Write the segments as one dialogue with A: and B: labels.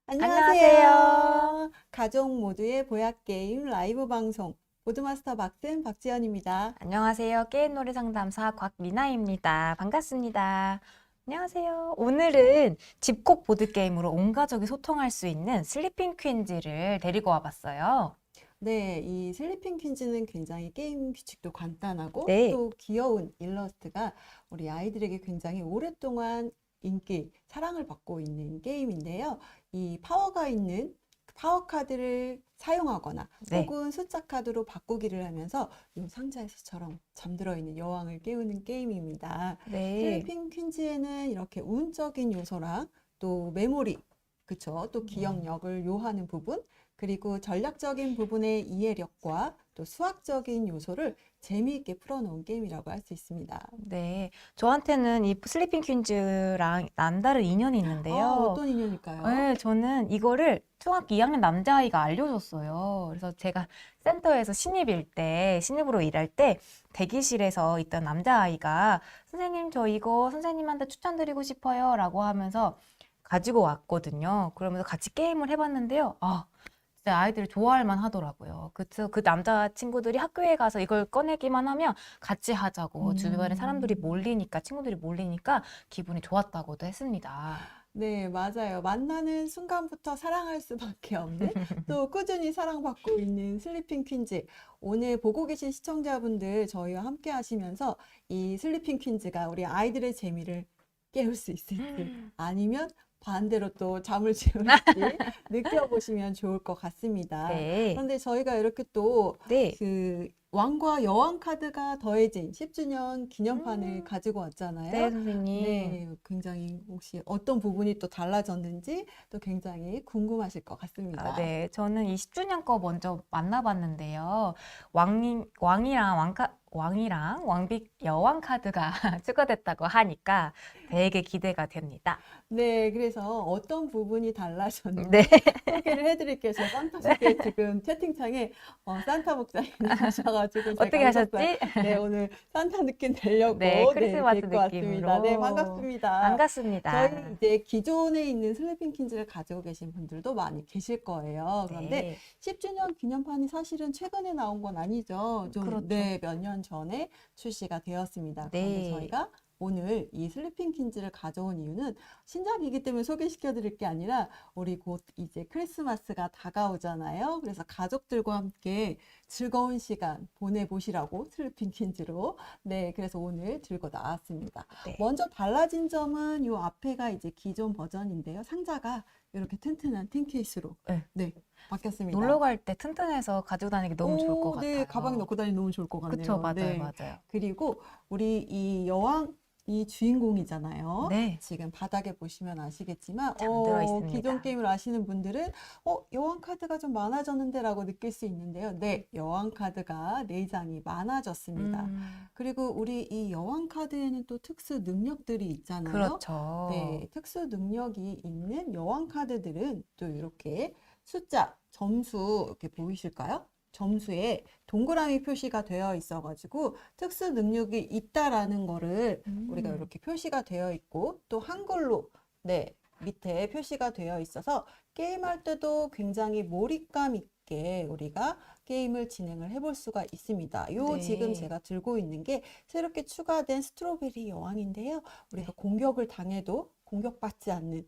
A: 안녕하세요. 가족 모두의 보약게임 라이브 방송 보드마스터 박쌤 박지연입니다.
B: 안녕하세요. 게임놀이 상담사 곽미나입니다. 반갑습니다. 안녕하세요. 오늘은 집콕 보드게임으로 온 가족이 소통할 수 있는 슬리핑 퀸즈를 데리고 와봤어요.
A: 네, 이 슬리핑 퀸즈는 굉장히 게임 규칙도 간단하고
B: 네.
A: 또 귀여운 일러스트가 우리 아이들에게 굉장히 오랫동안 인기, 사랑을 받고 있는 게임인데요. 이 파워가 있는 파워 카드를 사용하거나
B: 네.
A: 혹은 숫자 카드로 바꾸기를 하면서 이 상자에서처럼 잠들어 있는 여왕을 깨우는 게임입니다.
B: 네.
A: 슬리핑 퀸즈에는 이렇게 운적인 요소랑 또 메모리, 그쵸? 또 기억력을 요하는 부분, 그리고 전략적인 부분의 이해력과 또 수학적인 요소를 재미있게 풀어놓은 게임이라고 할 수 있습니다.
B: 네. 저한테는 이 슬리핑 퀸즈랑 남다른 인연이
A: 아,
B: 있는데요.
A: 어떤 인연일까요?
B: 네, 저는 이거를 중학교 2학년 남자아이가 알려줬어요. 그래서 제가 센터에서 신입으로 일할 때 대기실에서 있던 남자아이가 선생님, 저 이거 선생님한테 추천드리고 싶어요 라고 하면서 가지고 왔거든요. 그러면서 같이 게임을 해봤는데요. 진짜 아이들이 좋아할 만 하더라고요. 그 남자 친구들이 학교에 가서 이걸 꺼내기만 하면 같이 하자고 주변에 사람들이 친구들이 몰리니까 기분이 좋았다고도 했습니다.
A: 네, 맞아요. 만나는 순간부터 사랑할 수밖에 없는 또 꾸준히 사랑받고 있는 슬리핑 퀸즈. 오늘 보고 계신 시청자분들 저희와 함께 하시면서 이 슬리핑 퀸즈가 우리 아이들의 재미를 깨울 수 있을지 아니면 반대로 또 잠을 재울지 느껴보시면 좋을 것 같습니다.
B: 네.
A: 그런데 저희가 이렇게 또
B: 네.
A: 그 왕과 여왕 카드가 더해진 10주년 기념판을 가지고 왔잖아요.
B: 네, 선생님.
A: 네, 굉장히 혹시 어떤 부분이 또 달라졌는지 또 굉장히 궁금하실 것 같습니다.
B: 네, 저는 20주년 거 먼저 만나봤는데요. 왕이랑 왕빅 여왕 카드가 추가됐다고 하니까 되게 기대가 됩니다.
A: 네, 그래서 어떤 부분이 달라졌는지
B: 네.
A: 소개를 해드릴게요. 저 산타분께 지금 채팅창에 산타 목사님 하셔가지고 제가
B: 어떻게 하셨지?
A: 네, 오늘 산타 느낌 내려고
B: 네, 크리스마스
A: 데리고 왔습니다. 네,
B: 느낌으로.
A: 반갑습니다.
B: 반갑습니다.
A: 저희 이제 기존에 있는 슬리핑 퀸즈를 가지고 계신 분들도 많이 계실 거예요. 그런데
B: 네.
A: 10주년 기념판이 사실은 최근에 나온 건 아니죠. 좀,
B: 그렇죠.
A: 네, 몇 년 전에 출시가 되었습니다. 그런데
B: 네.
A: 저희가 오늘 이 슬리핑 퀸즈를 가져온 이유는 신작이기 때문에 소개시켜 드릴 게 아니라 우리 곧 이제 크리스마스가 다가오잖아요. 그래서 가족들과 함께 즐거운 시간 보내보시라고 슬리핑 퀸즈로 네, 그래서 오늘 들고 나왔습니다.
B: 네.
A: 먼저 달라진 점은 요 앞에가 이제 기존 버전인데요. 상자가 이렇게 튼튼한 틴 케이스로
B: 네.
A: 네, 바뀌었습니다.
B: 놀러 갈 때 튼튼해서 가지고 다니기 너무 좋을 것
A: 네,
B: 같아요.
A: 가방에 넣고 다니면 너무 좋을 것 같네요.
B: 그쵸, 맞아요,
A: 네.
B: 맞아요.
A: 그리고 우리 이 이 주인공이잖아요.
B: 네.
A: 지금 바닥에 보시면 아시겠지만,
B: 잠들어 있습니다.
A: 기존 게임을 아시는 분들은, 여왕 카드가 좀 많아졌는데 라고 느낄 수 있는데요. 네, 여왕 카드가 4장이 많아졌습니다. 그리고 우리 이 여왕 카드에는 또 특수 능력들이 있잖아요.
B: 그렇죠.
A: 네, 특수 능력이 있는 여왕 카드들은 또 이렇게 숫자, 점수 이렇게 보이실까요? 점수에 동그라미 표시가 되어 있어가지고 특수 능력이 있다라는 거를 우리가 이렇게 표시가 되어 있고 또 한글로 네, 밑에 표시가 되어 있어서 게임할 때도 굉장히 몰입감 있게 우리가 게임을 진행을 해볼 수가 있습니다. 요
B: 네.
A: 지금 제가 들고 있는 게 새롭게 추가된 스트로베리 여왕인데요. 우리가
B: 네.
A: 공격을 당해도 공격받지 않는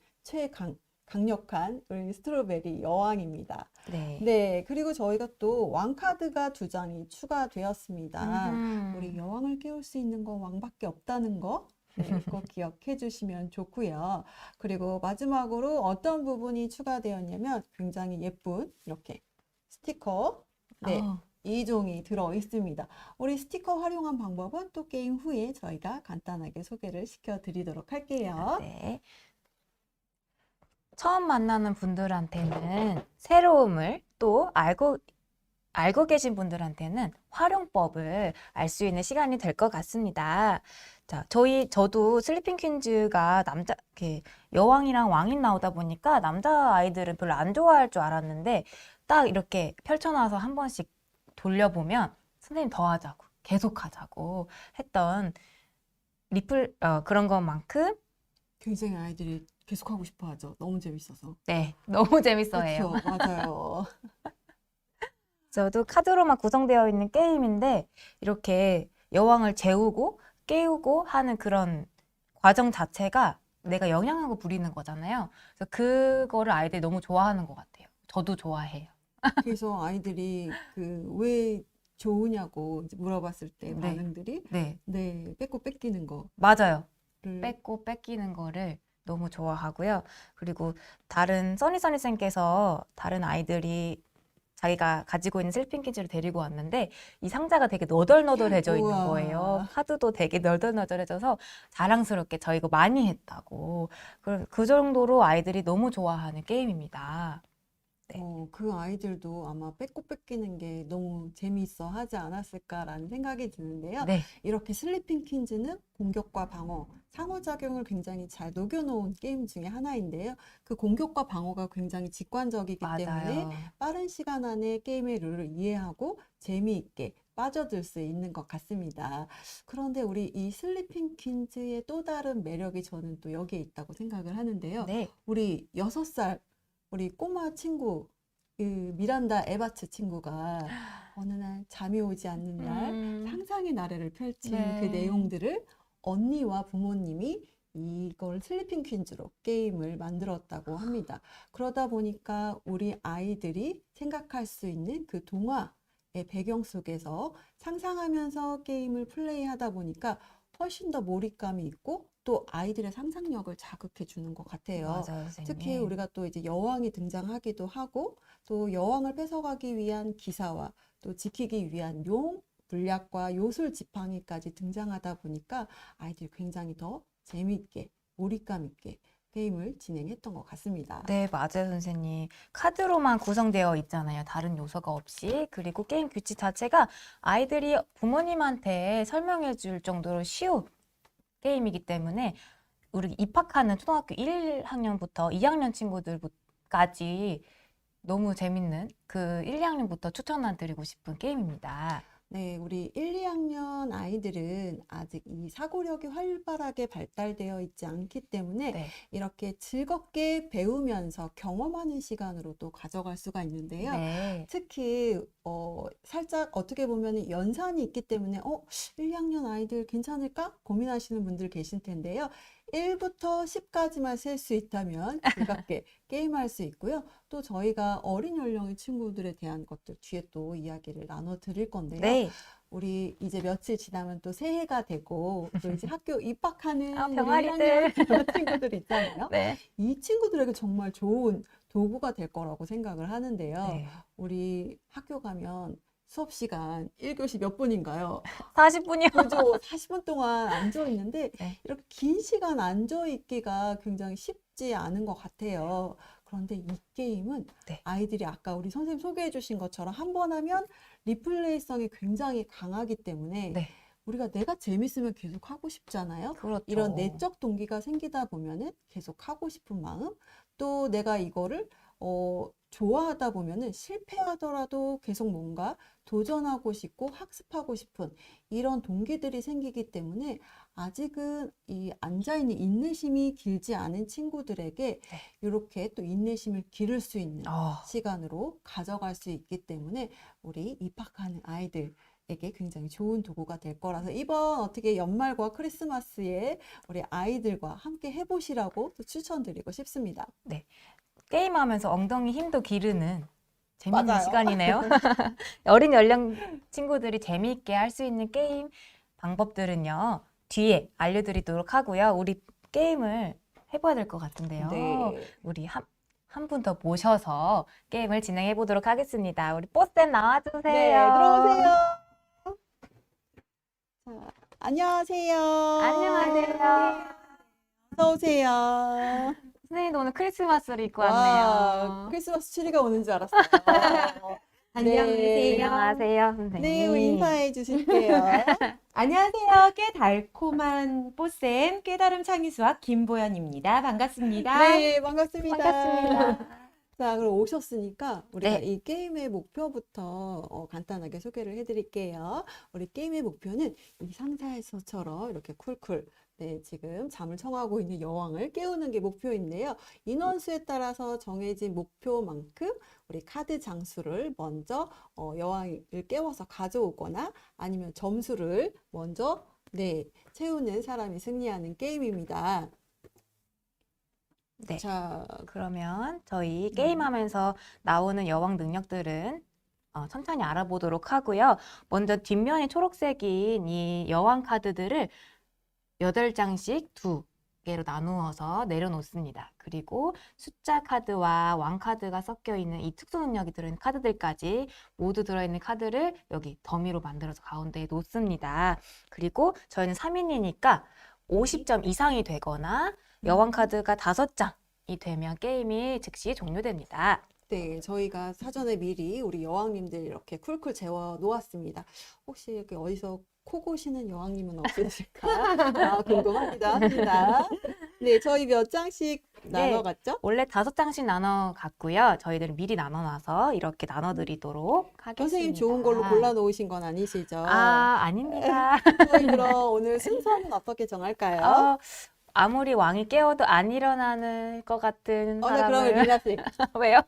A: 강력한 우리 스트로베리 여왕입니다.
B: 네.
A: 네, 그리고 저희가 또 왕카드가 2장이 추가되었습니다. 우리
B: 음.
A: 여왕을 깨울 수 있는 건 왕밖에 없다는 거. 네, 꼭 기억해 주시면 좋고요. 그리고 마지막으로 어떤 부분이 추가되었냐면 굉장히 예쁜 이렇게 스티커, 네,
B: 어,
A: 2종이 들어 있습니다. 우리 스티커 활용한 방법은 또 게임 후에 저희가 간단하게 소개를 시켜 드리도록 할게요.
B: 네. 처음 만나는 분들한테는 새로움을 또 알고 계신 분들한테는 활용법을 알 수 있는 시간이 될 것 같습니다. 자, 저도 슬리핑 퀸즈가 이렇게 여왕이랑 왕이 나오다 보니까 남자 아이들은 별로 안 좋아할 줄 알았는데 딱 이렇게 펼쳐놔서 한 번씩 돌려보면 선생님 더 하자고, 계속 하자고 했던 그런 것만큼
A: 굉장히 아이들이 계속하고 싶어 하죠. 너무 재밌어서.
B: 네, 너무 재밌어해요.
A: 그렇죠. 맞아요.
B: 저도 카드로만 구성되어 있는 게임인데 이렇게 여왕을 재우고 깨우고 하는 그런 과정 자체가 내가 영향력을 부리는 거잖아요. 그래서 그거를 아이들이 너무 좋아하는 것 같아요. 저도 좋아해요.
A: 그래서 아이들이 왜 좋으냐고 이제 물어봤을 때
B: 네.
A: 반응들이
B: 네,
A: 네, 뺏고 뺏기는
B: 맞아요.
A: 거를
B: 뺏고 뺏기는 거를 너무 좋아하고요. 그리고 다른 써니써니 쌤께서 다른 아이들이 자기가 가지고 있는 슬리핑 퀴즈를 데리고 왔는데 이 상자가 되게 너덜너덜해져 있는
A: 우와.
B: 거예요. 카드도 되게 너덜너덜해져서 자랑스럽게 저 이거 많이 했다고. 그 정도로 아이들이 너무 좋아하는 게임입니다. 네.
A: 그 아이들도 아마 뺏고 뺏기는 게 너무 재미있어 하지 않았을까라는 생각이 드는데요.
B: 네,
A: 이렇게 슬리핑 퀸즈는 공격과 방어, 상호작용을 굉장히 잘 녹여놓은 게임 중에 하나인데요. 그 공격과 방어가 굉장히 직관적이기 때문에
B: 맞아요.
A: 빠른 시간 안에 게임의 룰을 이해하고 재미있게 빠져들 수 있는 것 같습니다. 그런데 우리 이 슬리핑 퀸즈의 또 다른 매력이 저는 또 여기에 있다고 생각을 하는데요.
B: 네,
A: 우리 6살 우리 꼬마 친구 그 미란다 에바츠 친구가 어느 날 잠이 오지 않는 날 상상의 나래를 펼친 그
B: 네.
A: 내용들을 언니와 부모님이 이걸 슬리핑 퀸즈로 게임을 만들었다고 합니다. 그러다 보니까 우리 아이들이 생각할 수 있는 그 동화의 배경 속에서 상상하면서 게임을 플레이하다 보니까 훨씬 더 몰입감이 있고 또 아이들의 상상력을 자극해 주는 것 같아요.
B: 맞아요,
A: 특히
B: 선생님.
A: 우리가 또 이제 여왕이 등장하기도 하고 또 여왕을 뺏어가기 위한 기사와 또 지키기 위한 용, 물약과 요술 지팡이까지 등장하다 보니까 아이들이 굉장히 더 재미있게 몰입감 있게 게임을 진행했던 것 같습니다.
B: 네, 맞아요, 선생님. 카드로만 구성되어 있잖아요. 다른 요소가 없이. 그리고 게임 규칙 자체가 아이들이 부모님한테 설명해 줄 정도로 쉬운 게임이기 때문에 우리 입학하는 초등학교 1학년부터 2학년 친구들까지 너무 재밌는 그 1, 2학년부터 추천드리고 싶은 게임입니다.
A: 네, 우리 1, 2학년 아이들은 아직 이 사고력이 활발하게 발달되어 있지 않기 때문에
B: 네.
A: 이렇게 즐겁게 배우면서 경험하는 시간으로도 가져갈 수가 있는데요.
B: 네.
A: 특히 살짝 어떻게 보면 연산이 있기 때문에 1, 2학년 아이들 괜찮을까? 고민하시는 분들 계실 텐데요. 1부터 10까지만 셀 수 있다면 즐겁게 게임할 수 있고요. 또 저희가 어린 연령의 친구들에 대한 것들 뒤에 또 이야기를 나눠 드릴 건데요.
B: 네.
A: 우리 이제 며칠 지나면 또 새해가 되고 또 이제 학교 입학하는
B: 아,
A: 우리
B: 병아리들.
A: 1학년 친구들 있잖아요.
B: 네.
A: 이 친구들에게 정말 좋은 도구가 될 거라고 생각을 하는데요.
B: 네.
A: 우리 학교 가면 수업 시간 1교시 몇 분인가요?
B: 40분이요.
A: 그죠? 40분 동안 앉아 있는데
B: 네.
A: 이렇게 긴 시간 앉아 있기가 굉장히 쉽지 않은 것 같아요. 그런데 이 게임은
B: 네.
A: 아이들이 아까 우리 선생님 소개해 주신 것처럼 한 번 하면 리플레이성이 굉장히 강하기 때문에
B: 네.
A: 우리가 내가 재밌으면 계속 하고 싶잖아요.
B: 그렇죠.
A: 이런 내적 동기가 생기다 보면은 계속 하고 싶은 마음, 또 내가 이거를 좋아하다 보면은 실패하더라도 계속 뭔가 도전하고 싶고 학습하고 싶은 이런 동기들이 생기기 때문에 아직은 이 앉아있는 인내심이 길지 않은 친구들에게
B: 네.
A: 이렇게 또 인내심을 기를 수 있는
B: 어,
A: 시간으로 가져갈 수 있기 때문에 우리 입학하는 아이들에게 굉장히 좋은 도구가 될 거라서 이번 어떻게 연말과 크리스마스에 우리 아이들과 함께 해보시라고 또 추천드리고 싶습니다.
B: 게임하면서 엉덩이 힘도 기르는 재밌는
A: 맞아요.
B: 시간이네요. 어린 연령 친구들이 재미있게 할 수 있는 게임 방법들은요, 뒤에 알려드리도록 하고요. 우리 게임을 해봐야 될 것 같은데요.
A: 네.
B: 우리 한 분 더 모셔서 게임을 진행해 보도록 하겠습니다. 우리 뽀쌤 나와주세요.
A: 네, 들어오세요. 자, 안녕하세요.
B: 안녕하세요.
A: 어서 오세요.
B: 선생님도 오늘 크리스마스를 입고
A: 와,
B: 왔네요.
A: 크리스마스 트리가 오는 줄 알았어요. 네.
B: 안녕하세요, 선생님.
A: 네, 우리 인사해 주실게요.
C: 안녕하세요. 꽤 달콤한 뽀쌤 깨달음 창의수학 김보연입니다. 반갑습니다.
A: 네, 반갑습니다.
B: 반갑습니다.
A: 자, 그럼 오셨으니까 우리가
B: 네.
A: 이 게임의 목표부터 간단하게 소개를 해드릴게요. 우리 게임의 목표는 이 상자에서처럼 이렇게 쿨쿨 네, 지금 잠을 청하고 있는 여왕을 깨우는 게 목표인데요. 인원수에 따라서 정해진 목표만큼 우리 카드 장수를 먼저 여왕을 깨워서 가져오거나 아니면 점수를 먼저 네, 채우는 사람이 승리하는 게임입니다.
B: 네.
A: 자,
B: 그러면 저희 게임하면서 나오는 여왕 능력들은 천천히 알아보도록 하고요. 먼저 뒷면이 초록색인 이 여왕 카드들을 8장씩 2개로 나누어서 내려놓습니다. 그리고 숫자 카드와 왕 카드가 섞여 있는 이 특수 능력이 들어있는 카드들까지 모두 들어있는 카드를 여기 더미로 만들어서 가운데에 놓습니다. 그리고 저희는 3인이니까 50점 이상이 되거나 여왕 카드가 5장이 되면 게임이 즉시 종료됩니다.
A: 네, 저희가 사전에 미리 우리 여왕님들 이렇게 쿨쿨 재워 놓았습니다. 혹시 이렇게 어디서 코 고시는 여왕님은 없으실까? 궁금합니다. 합니다. 네, 저희 몇 장씩 나눠갔죠?
B: 원래 5장씩 나눠 갔고요. 저희들은 미리 나눠놔서 이렇게 나눠드리도록 하겠습니다.
A: 선생님 좋은 걸로 골라 놓으신 건 아니시죠?
B: 아닙니다.
A: 저희 그럼 오늘 순서는 어떻게 정할까요?
B: 아무리 왕이 깨워도 안 일어나는 것 같은
A: 네, 그러면
B: 사람을
A: 미나 씨.
B: 왜요?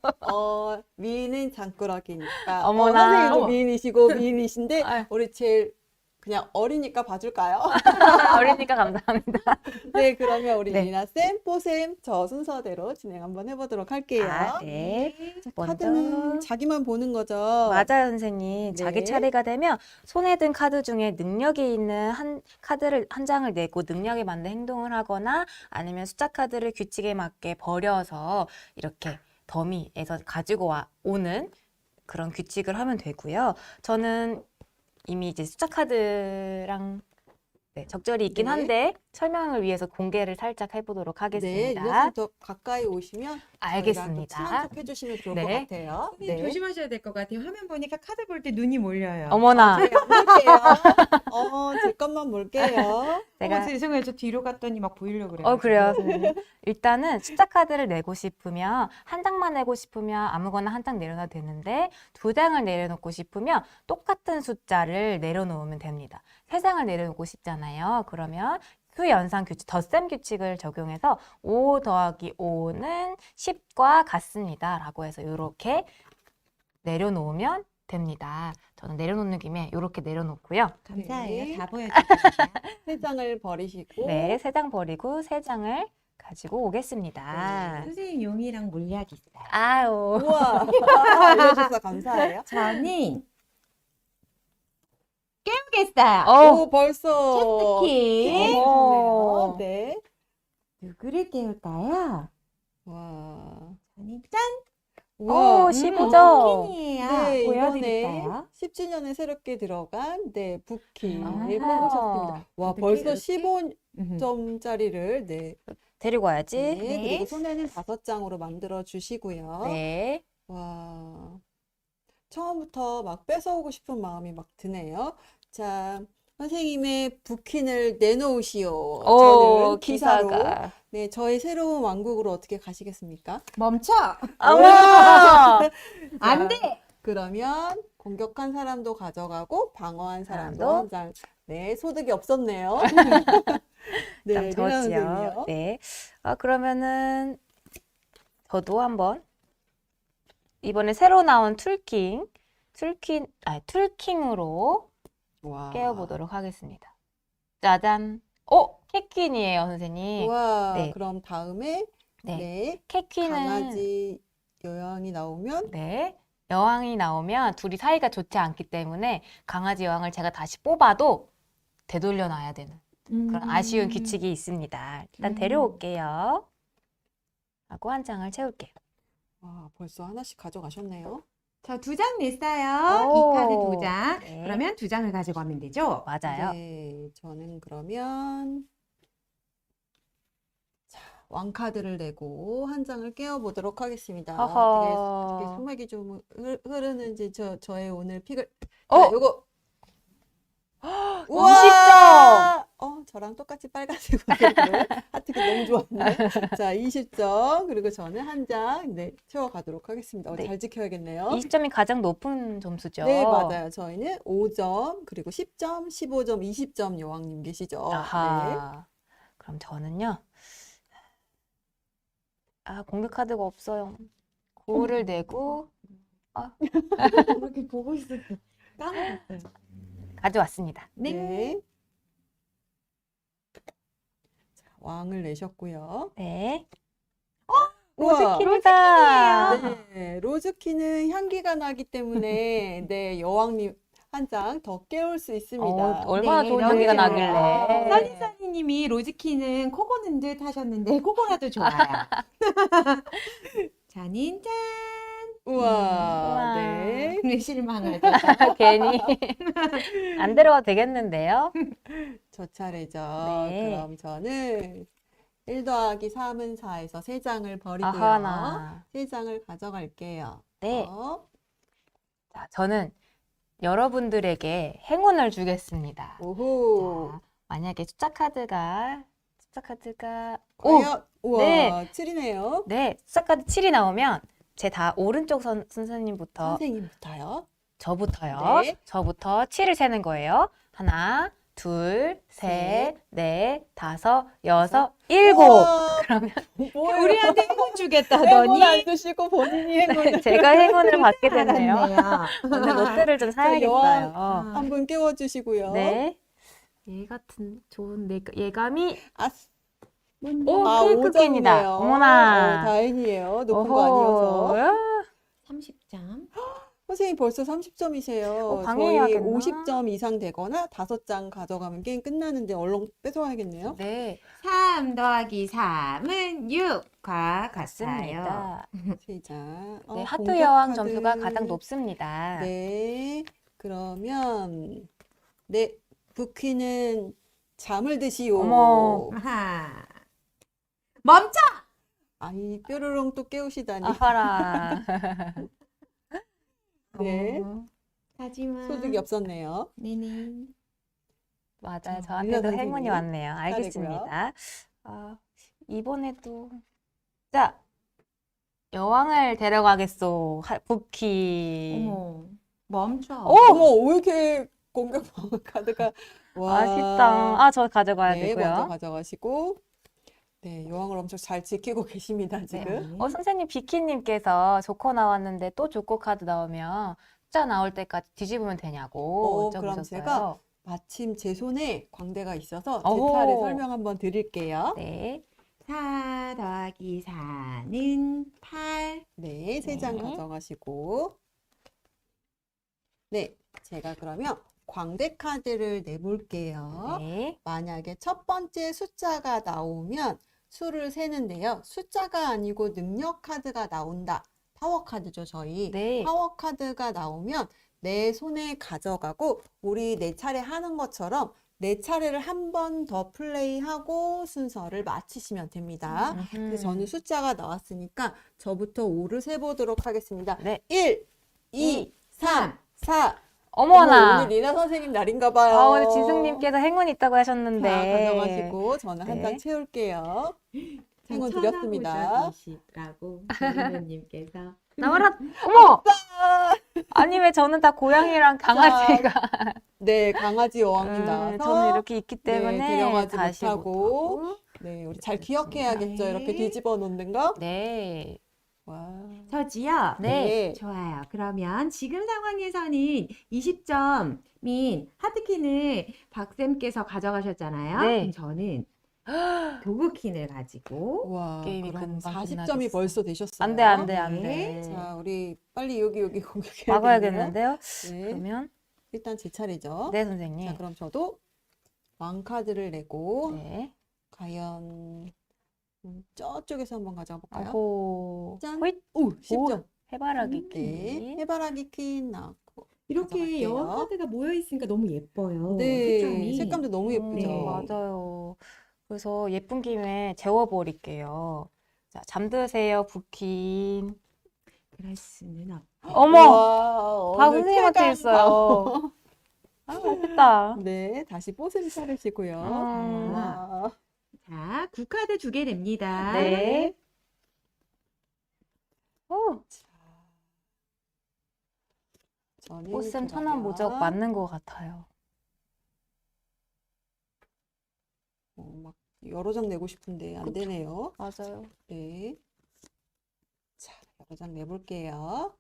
A: 미인은 장꾸러기니까.
B: 어머나,
A: 선생님도
B: 어머.
A: 미인이시고 미인이신데
B: 아유.
A: 우리 제일 그냥 어리니까 봐줄까요?
B: 어리니까 감사합니다.
A: 네, 그러면 우리
B: 네.
A: 미나쌤, 뽀쌤 저 순서대로 진행 한번 해보도록 할게요.
B: 네.
A: 자,
B: 먼저.
A: 카드는 자기만 보는 거죠?
B: 맞아요, 선생님.
A: 네.
B: 자기 차례가 되면 손에 든 카드 중에 능력이 있는 카드를 한 장을 내고 능력에 맞는 행동을 하거나 아니면 숫자 카드를 규칙에 맞게 버려서 이렇게 더미에서 가지고 오는 그런 규칙을 하면 되고요. 저는 이미 이제 숫자 카드랑 적절히 있긴
A: 네.
B: 한데 설명을 위해서 공개를 살짝 해보도록
A: 네,
B: 하겠습니다.
A: 미나쌤 더 가까이 오시면 저희랑 또
B: 알겠습니다.
A: 친한 척 해주시면 좋을 것
B: 네.
A: 같아요.
C: 선생님 조심하셔야 될 것 같아요. 화면 보니까 카드 볼 때 눈이 몰려요.
B: 어머나,
A: 네, 안 볼게요. 제 것만 볼게요.
B: 내가
C: 죄송해요. 저 뒤로 갔더니 막 보이려고 그래요.
B: 그래요, 선생님. 일단은 숫자 카드를 내고 싶으면 한 장만 내고 싶으면 아무거나 한 장 내려놔도 되는데 2장을 내려놓고 싶으면 똑같은 숫자를 내려놓으면 됩니다. 3장을 내려놓고 싶잖아요. 그러면 수 연산 규칙, 덧셈 규칙을 적용해서 5 더하기 5는 10과 같습니다. 라고 해서 이렇게 내려놓으면 됩니다. 저는 내려놓는 김에 이렇게 내려놓고요.
C: 감사해요.
A: 네.
C: 다 보여주세요.
A: 세 장을 버리시고.
B: 네, 3장 버리고 3장을 가지고 오겠습니다.
C: 선생님 용이랑 물약 있어요.
B: 아유.
A: 우와, 알려주셔서 감사해요.
C: 저는 깨우겠어요.
A: 오, 벌써.
C: 체스키.
A: 네,
B: 어머.
A: 좋네요. 네.
C: 누구를 깨울까요?
A: 와.
C: 저는 짠!
A: 우와,
B: 15점.
C: 퀸이에요.
A: 네, 이번에
C: 보여드릴까요?
A: 10주년에 새롭게 들어간 네, 부키
C: 아.
A: 뽑으셨습니다. 와,
C: 어떻게
A: 벌써
C: 이렇게?
A: 15점짜리를 네,
B: 데리고 와야지.
A: 네,
C: 네.
A: 그리고 손에는 5장으로 만들어 주시고요.
B: 네.
A: 와, 처음부터 막 뺏어오고 싶은 마음이 막 드네요. 자, 선생님의 부킨을 내놓으시오. 저는 기사로.
B: 기사가.
A: 네, 저희 새로운 왕국으로 어떻게 가시겠습니까?
C: 멈춰.
B: 어머!
C: 안 돼.
A: 그러면 공격한 사람도 가져가고 방어한 사람도
B: 사람도?
A: 한 장. 네, 소득이 없었네요. 네,
B: 참
A: 리나
B: 저지요.
A: 선생님이요.
B: 네. 그러면은 저도 한번 이번에 새로 나온 툴킹으로
A: 와.
B: 깨워보도록 하겠습니다. 짜잔. 캐퀸이에요, 선생님.
A: 와,
B: 네.
A: 그럼 다음에
B: 네.
A: 네,
B: 캐퀸은
A: 강아지 여왕이 나오면
B: 네. 여왕이 나오면 둘이 사이가 좋지 않기 때문에 강아지 여왕을 제가 다시 뽑아도 되돌려 놔야 되는 그런 아쉬운 규칙이 있습니다. 일단 데려올게요. 하고 한 장을 채울게요.
A: 와, 벌써 하나씩 가져가셨네요.
C: 저 2장 냈어요.
B: 오.
C: 이 카드 2장.
B: 네.
C: 그러면 2장을 가지고 가면 되죠?
B: 맞아요.
A: 네, 저는 그러면 자, 왕카드를 내고 한 장을 깨워보도록 하겠습니다. 어떻게
B: 허허.
A: 수맥이 좀 흐르는지 저의 오늘 픽을
B: 어!
A: 자, 요거
B: 20점!
A: 저랑 똑같이 빨간색 옷을 하트가 너무 좋았네. 자, 20점. 그리고 저는 한 장, 네, 채워가도록 하겠습니다.
B: 네.
A: 잘 지켜야겠네요.
B: 20점이 가장 높은 점수죠.
A: 네, 맞아요. 저희는 5점, 그리고 10점, 15점, 20점 여왕님 계시죠. 네.
B: 아하. 그럼 저는요. 공격 카드가 없어요. 9를 내고
C: 그렇게 보고 있었어. 까먹었어요.
B: 가져왔습니다.
A: 네. 자, 왕을 내셨고요.
B: 네.
A: 우와.
B: 로즈키입니다.
A: 네, 로즈키는 향기가 나기 때문에 네, 여왕님 한 장 더 깨울 수 있습니다.
B: 얼마나
C: 네,
B: 좋은
C: 너무
B: 향기가
C: 좋아요.
B: 나길래.
C: 써니써니님이 로즈키는 코 고는 듯 하셨는데 코고나도 좋아요. 잔인 짠.
A: 우와, 네.
C: 네. 실망을.
B: 괜히 안 들어가도 되겠는데요.
A: 저 차례죠.
B: 네.
A: 그럼 저는 1 더하기 3은 4에서 3장을 버리고요.
B: 아하나.
A: 3장을 가져갈게요.
B: 네. 자, 저는 여러분들에게 행운을 주겠습니다.
A: 오호.
B: 자, 만약에 숫자 카드가
A: 과연, 우와,
B: 네.
A: 7이네요.
B: 네, 숫자 카드 7이 나오면 제 다 오른쪽 선생님부터
A: 선생님부터요.
B: 저부터요.
A: 네.
B: 저부터 7을 세는 거예요. 하나, 둘, 셋, 넷, 다섯, 여섯, 일곱.
A: 우와,
B: 그러면
A: 뭐예요?
C: 우리한테 행운
A: 행운
C: 주겠다더니
A: 안 주시고 본인이 행운을
B: 제가 행운을 받게 됐네요.
C: 알았네요.
B: 오늘 로트를 좀
A: 여왕.
B: 사야겠어요.
A: 한 분 깨워주시고요.
B: 네. 얘 같은 좋은 예감이
A: 아,
B: 오,
A: 아,
B: 케이크
A: 5점이네요.
B: 캔이다. 어머나.
A: 다행이에요. 높은 거 아니어서.
B: 어허.
C: 30점.
A: 선생님 벌써 30점이세요. 저희
B: 방해해야겠나?
A: 50점 이상 되거나 5장 가져가면 게임 끝나는데 얼른 뺏어와야겠네요.
B: 네,
C: 3 더하기 3은 6과 같아요.
B: 맞습니다.
A: 3장.
B: 네, 하트
A: 공격
B: 여왕
A: 카드.
B: 점수가 가장 높습니다.
A: 네. 그러면 네, 부키는 잠을 드시오.
B: 어머.
C: 아하. 멈춰!
A: 아이, 뾰로롱 또 깨우시다니.
B: 아하라.
A: 네.
C: 하지만
A: 소득이 없었네요.
C: 네네.
B: 맞아요.
A: 리나
B: 저한테도 행운이
A: 선생님.
B: 왔네요. 알겠습니다. 이번에도 자, 여왕을 데려가겠소. 부키.
C: 어머. 멈춰.
A: 어머, 왜 이렇게 공격 방어 카드가 와.
B: 아쉽다. 저 가져가야
A: 네,
B: 되고요.
A: 먼저 가져가시고. 네, 여왕을 엄청 잘 지키고 계십니다,
B: 네.
A: 지금.
B: 선생님 비키님께서 조커 나왔는데 또 조커 카드 나오면 숫자 나올 때까지 뒤집으면 되냐고
A: 그럼
B: 여쭤보셨어요.
A: 제가 마침 제 손에 광대가 있어서 제
B: 어허.
A: 차례 설명 한번 드릴게요.
B: 네.
C: 4 더하기 4는 8.
A: 네, 3장
B: 네.
A: 가져가시고. 네, 제가 그러면 광대 카드를 내볼게요.
B: 네.
A: 만약에 첫 번째 숫자가 나오면 수를 세는데요. 숫자가 아니고 능력 카드가 나온다. 파워 카드죠, 저희.
B: 네.
A: 파워 카드가 나오면 내 손에 가져가고 우리 네 차례 하는 것처럼 네 차례를 한 번 더 플레이하고 순서를 마치시면 됩니다. 그래서 저는 숫자가 나왔으니까 저부터 5를 세보도록 하겠습니다.
B: 네.
A: 1, 2, 3, 4.
B: 어머나.
A: 오늘 리나 선생님 날인가 봐요.
B: 오늘 지승님께서 행운이 있다고 하셨는데.
A: 자, 가져가시고 저는 한 장
B: 네.
A: 채울게요. 행운 드렸습니다.
C: 라고 김민호님께서
B: 나와라. 어머. 아니 왜 저는 다 고양이랑 강아지가.
A: 네, 강아지 여왕님 나와서
B: 저는 이렇게 있기 때문에
A: 네, 들여가지
B: 다시
A: 못하고.
B: 못하고.
A: 네, 우리 잘 기억해야겠죠. 이렇게 뒤집어 놓는 거.
B: 네.
A: 와.
C: 저지요?
B: 네.
C: 좋아요. 그러면 지금 상황에서는 20점인 하트킨을 박쌤께서 가져가셨잖아요.
B: 네.
C: 그럼 저는 도그킨을 가지고
A: 와,
B: 게임이
A: 그럼
B: 금방
A: 40점이
B: 끝나겠어.
A: 벌써 되셨어요.
B: 안 돼, 안 돼, 안
C: 네.
B: 돼.
A: 자, 우리 빨리 여기 공격해야겠네요.
B: 막아야겠는데요?
A: 네.
B: 그러면
A: 일단 제 차례죠.
B: 네, 선생님.
A: 자, 그럼 저도 왕카드를 내고
B: 네.
A: 과연 저쪽에서 한번 가져가 볼까요?
B: 오.
A: 짠.
B: 호잇.
A: 오, 10점.
B: 해바라기
A: 네,
B: 키.
A: 해바라기 퀸 나왔고.
C: 이렇게
A: 가져갈게요.
C: 여왕 카드가 모여 있으니까 너무 예뻐요.
A: 네,
C: 색감이.
A: 색감도 너무 예쁘죠.
C: 네.
B: 맞아요. 그래서 예쁜 김에 재워버릴게요. 자, 잠드세요, 부킨.
C: 그럴 수는 없.
B: 어머!
A: 와,
B: 다
A: 오늘
B: 선생님한테
A: 쾌감.
B: 있어요. 아, 맛있다.
A: 네, 다시 뽀슬 차르시고요.
B: 음.
A: 와.
C: 자, 9카드 주게 됩니다.
B: 네. 오,
A: 저는
B: 꽃샘 천안
A: 그러면
B: 무적 맞는 것 같아요.
A: 막 여러 장 내고 싶은데 안
B: 그쵸.
A: 되네요.
B: 맞아요.
A: 네. 자, 여러 장 내볼게요.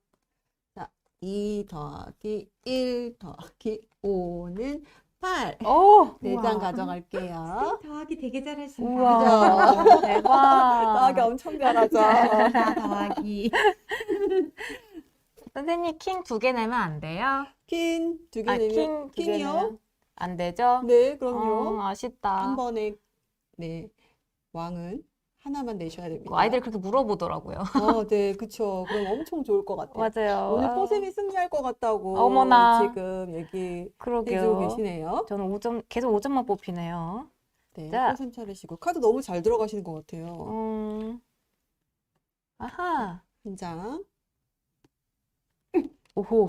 A: 자, 2 더하기 1 더하기 5는 8.
B: 오!
A: 네
C: 우와.
A: 장 가져갈게요.
C: 더하기 되게 잘하시네요.
B: 우와, 대박.
A: 더하기 엄청 잘하죠.
C: 더하기.
B: 선생님, 킹 2개 내면 안 돼요?
A: 퀸 두 개
B: 아,
A: 내면
B: 킹 2개
A: 퀸이요?
B: 내면 안 되죠?
A: 네, 그럼요.
B: 아쉽다.
A: 한 번에 네 왕은 하나만 내셔야 됩니다.
B: 아이들이 그렇게 물어보더라고요.
A: 네, 그쵸. 그럼 엄청 좋을 것 같아요.
B: 맞아요.
A: 오늘
B: 아,
A: 뽀샘이 승리할 것 같다고
B: 어머나.
A: 지금 얘기해주고
B: 그러게요.
A: 계시네요.
B: 저는 5점, 계속 5점만 뽑히네요.
A: 네,
B: 자.
A: 뽀샘 차르시고 카드 너무 잘 들어가시는 것 같아요.
B: 아하.
A: 한 장.
B: 오호.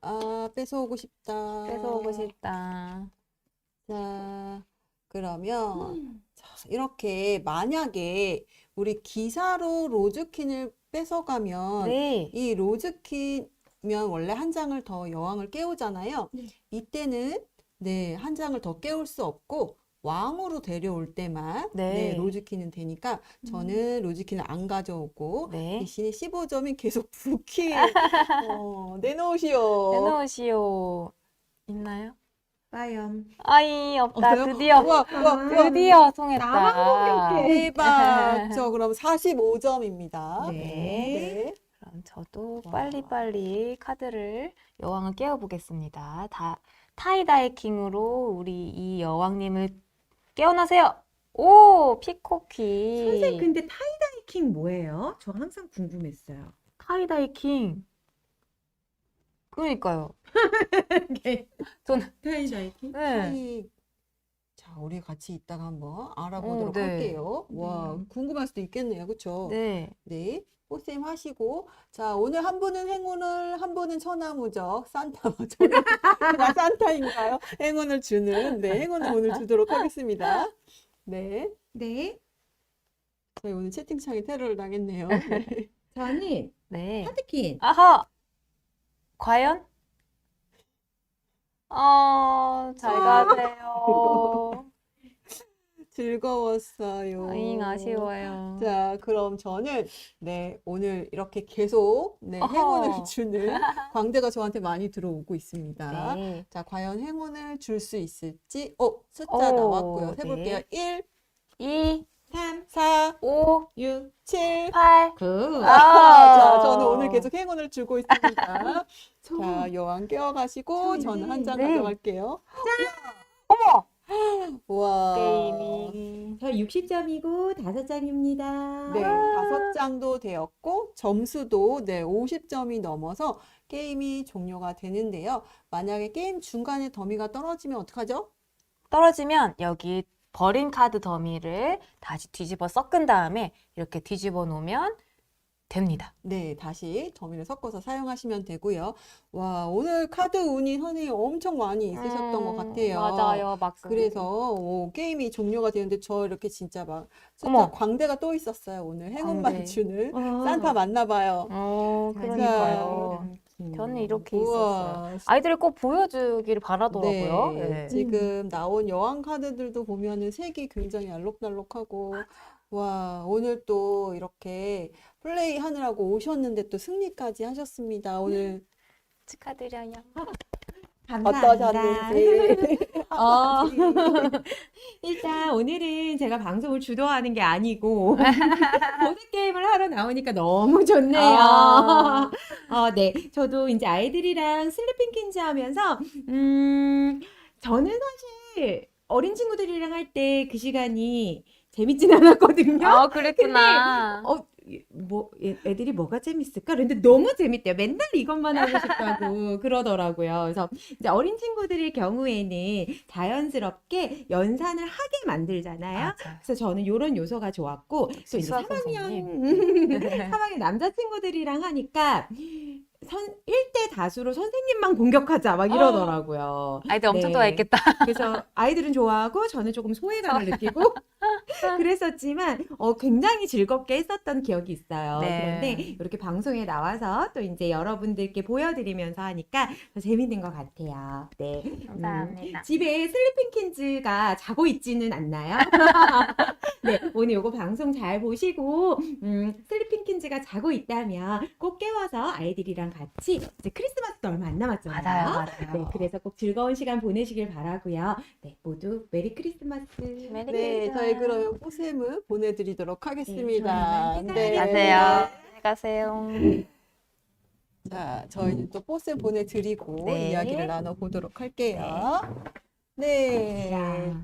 A: 아, 뺏어오고 싶다.
B: 뺏어오고 싶다.
A: 자, 그러면 자, 이렇게 만약에 우리 기사로 로즈퀸을 뺏어가면
B: 네.
A: 이 로즈퀸이면 원래 한 장을 더 여왕을 깨우잖아요.
C: 네.
A: 이때는 네, 한 장을 더 깨울 수 없고 왕으로 데려올 때만
B: 네.
A: 네, 로즈퀸은 되니까 저는 로즈퀸을 안 가져오고
B: 네.
A: 대신에 15점이 계속 부키 내놓으시오.
B: 내놓으시오. 있나요?
C: 빠염.
B: 아이, 없다.
A: 없어요?
B: 드디어.
A: 우와, 우와, 우와.
B: 드디어 통했다.
C: 나만 공격해.
A: 대박. 저 그럼 45점입니다.
C: 네.
B: 그럼 저도
A: 와.
B: 빨리빨리 카드를 여왕을 깨워보겠습니다. 타이다이 킹으로 우리 이 여왕님을 깨어나세요. 오, 피코키.
C: 선생님, 근데 타이다이 킹 뭐예요? 저 항상 궁금했어요.
B: 타이다이 킹. 그러니까요. 저는
C: 타이다이 킹?
B: 네.
A: 자, 우리 같이 이따가 한번 알아보도록
B: 네.
A: 할게요. 와, 궁금할 수도 있겠네요. 그쵸?
B: 네.
A: 네. 뽀쌤 하시고. 자, 오늘 한 분은 행운을, 한 분은 천하무적, 산타, 저는 그냥 산타인가요? 행운을 주는, 네, 행운을 오늘 주도록 하겠습니다. 네.
C: 네.
A: 저희 오늘 채팅창에 테러를 당했네요. 네.
C: 저는
B: 네.
C: 하트킨.
B: 아하. 과연? 잘 가세요.
A: 즐거웠어요.
B: 잉, 아쉬워요.
A: 자, 그럼 저는 네, 오늘 이렇게 계속 네,
B: 어허.
A: 행운을 주는 광대가 저한테 많이 들어오고 있습니다.
B: 네.
A: 자, 과연 행운을 줄 수 있을지. 숫자
B: 오,
A: 나왔고요.
B: 네.
A: 해볼게요. 1,
B: 2,
C: 3,
A: 4,
B: 5,
C: 6,
A: 7.
B: 8.
C: 9.
A: 자, 저는 오늘 계속 행운을 주고 있습니다.
C: 저
A: 자, 여왕 깨워가시고
C: 저희
A: 저는 한 장
B: 네.
A: 가져갈게요.
B: 어머!
A: 와.
B: 게임이.
C: 저 60점이고 5장입니다.
A: 네, 5장도 되었고 점수도 네, 50점이 넘어서 게임이 종료가 되는데요. 만약에 게임 중간에 더미가 떨어지면 어떡하죠?
B: 떨어지면 여기 버린 카드 더미를 다시 뒤집어 섞은 다음에 이렇게 뒤집어 놓으면 됩니다.
A: 네, 다시 더미를 섞어서 사용하시면 되고요. 와, 오늘 카드 운이 선생님 엄청 많이 있으셨던 것 같아요.
B: 맞아요, 맞습니다.
A: 그래서 게임이 종료가 되는데 저 이렇게 진짜 막 진짜
B: 어머.
A: 광대가 또 있었어요. 오늘 행운만
B: 광대.
A: 주는
C: 어.
A: 산타 맞나 봐요.
B: 그러니까요. 저는 이렇게 있었어요.
A: 우와.
B: 아이들이 꼭 보여주기를 바라더라고요.
A: 네,
B: 네.
A: 지금 나온 여왕 카드들도 보면은 색이 굉장히 알록달록하고, 와, 오늘 또 이렇게 플레이 하느라고 오셨는데 또 승리까지 하셨습니다. 오늘
B: 축하드려요.
C: 감사합니다.
A: 어떠셨는지.
B: 어.
C: 일단 오늘은 제가 방송을 주도하는 게 아니고 보드게임을 하러 나오니까 너무 좋네요.
B: 아.
C: 네. 저도 이제 아이들이랑 슬리핑 퀸즈 하면서 저는 사실 어린 친구들이랑 할 때 그 시간이 재밌진 않았거든요.
B: 아, 그랬구나.
C: 애들이 뭐가 재밌을까? 그런데 너무 재밌대요. 맨날 이것만 하고 싶다고 그러더라고요. 그래서 이제 어린 친구들의 경우에는 자연스럽게 연산을 하게 만들잖아요.
B: 맞아요.
C: 그래서 저는 이런 요소가 좋았고, 또 이제
B: 수학
C: 3학년, 3학년 남자친구들이랑 하니까 1대 다수로 선생님만 공격하자 막 이러더라고요.
B: 아이들 엄청
C: 네.
B: 좋아했겠다.
C: 그래서 아이들은 좋아하고 저는 조금 소외감을 느끼고 그랬었지만 굉장히 즐겁게 했었던 기억이 있어요.
B: 네.
C: 그런데 이렇게 방송에 나와서 또 이제 여러분들께 보여드리면서 하니까 더 재밌는 것 같아요. 네.
B: 감사합니다.
C: 집에 슬리핑 킨즈가 자고 있지는 않나요? 네, 오늘 요거 방송 잘 보시고 슬리핑 킨즈가 자고 있다면 꼭 깨워서 아이들이랑 같이 이제 크리스마스도 얼마 안 남았잖아요.
B: 맞아요.
C: 네, 그래서 꼭 즐거운 시간 보내시길 바라고요. 네, 모두 메리 크리스마스.
B: 메리
A: 네,
B: 크리스마스.
A: 저희 그러면 포셈을 보내드리도록 하겠습니다.
C: 저희만
A: 네.
B: 안녕하세요. 안녕히 가세요.
A: 자, 저희는 또 포셈 보내드리고
B: 네.
A: 이야기를 나눠보도록 할게요. 네.
C: 자,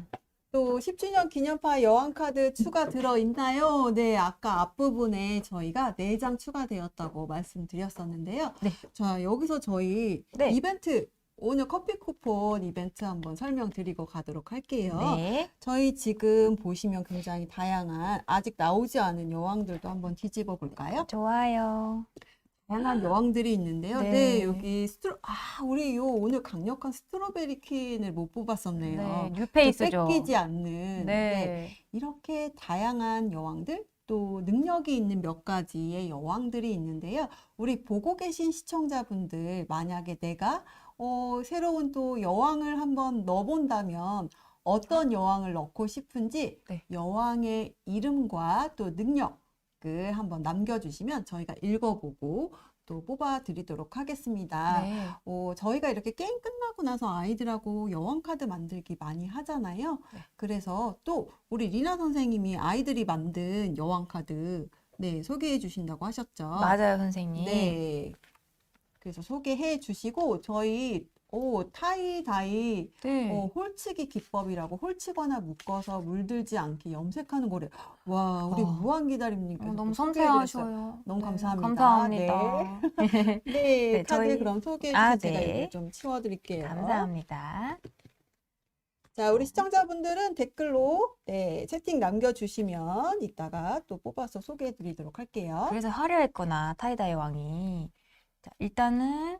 A: 또 10주년 기념파 여왕카드 추가 들어있나요? 네, 아까 앞부분에 저희가 4장 추가되었다고 말씀드렸었는데요.
B: 네.
A: 자, 여기서 저희
B: 네.
A: 이벤트, 오늘 커피 쿠폰 이벤트 한번 설명드리고 가도록 할게요.
B: 네.
A: 저희 지금 보시면 굉장히 다양한, 아직 나오지 않은 여왕들도 한번 뒤집어 볼까요?
B: 좋아요.
A: 다양한 여왕들이 있는데요.
B: 네.
A: 네, 여기 우리 오늘 강력한 스트로베리 퀸을 못 뽑았었네요.
B: 네,
A: 좀
B: 뉴페이스죠.
A: 뺏기지 않는.
B: 네.
A: 이렇게 다양한 여왕들, 또 능력이 있는 몇 가지의 여왕들이 있는데요. 우리 보고 계신 시청자분들, 만약에 내가 새로운 또 여왕을 한번 넣어본다면 어떤 여왕을 넣고 싶은지
B: 네.
A: 여왕의 이름과 또 능력을 한번 남겨주시면 저희가 읽어보고 또 뽑아드리도록 하겠습니다.
B: 네.
A: 저희가 이렇게 게임 끝나고 나서 아이들하고 여왕 카드 만들기 많이 하잖아요.
B: 네.
A: 그래서 또 우리 리나 선생님이 아이들이 만든 여왕 카드 네, 소개해 주신다고 하셨죠.
B: 맞아요, 선생님.
A: 네. 그래서 소개해 주시고 저희 타이다이
B: 네.
A: 홀치기 기법이라고 홀치거나 묶어서 물들지 않게 염색하는 거래. 와, 우리 무한기다림님께서
B: 너무
A: 또 소개해드렸어요.
B: 섬세하셔요.
A: 너무
B: 네,
A: 감사합니다.
B: 감사합니다.
A: 네,
B: 네,
A: 카드
B: 저희-
A: 그럼 소개해
B: 아,
A: 주세요. 제가
B: 네.
A: 이거 좀 치워드릴게요.
B: 감사합니다.
A: 자, 우리 시청자분들은 댓글로 네, 채팅 남겨주시면 이따가 또 뽑아서 소개해 드리도록 할게요.
B: 그래서 화려했구나, 타이다이 왕이. 자, 일단은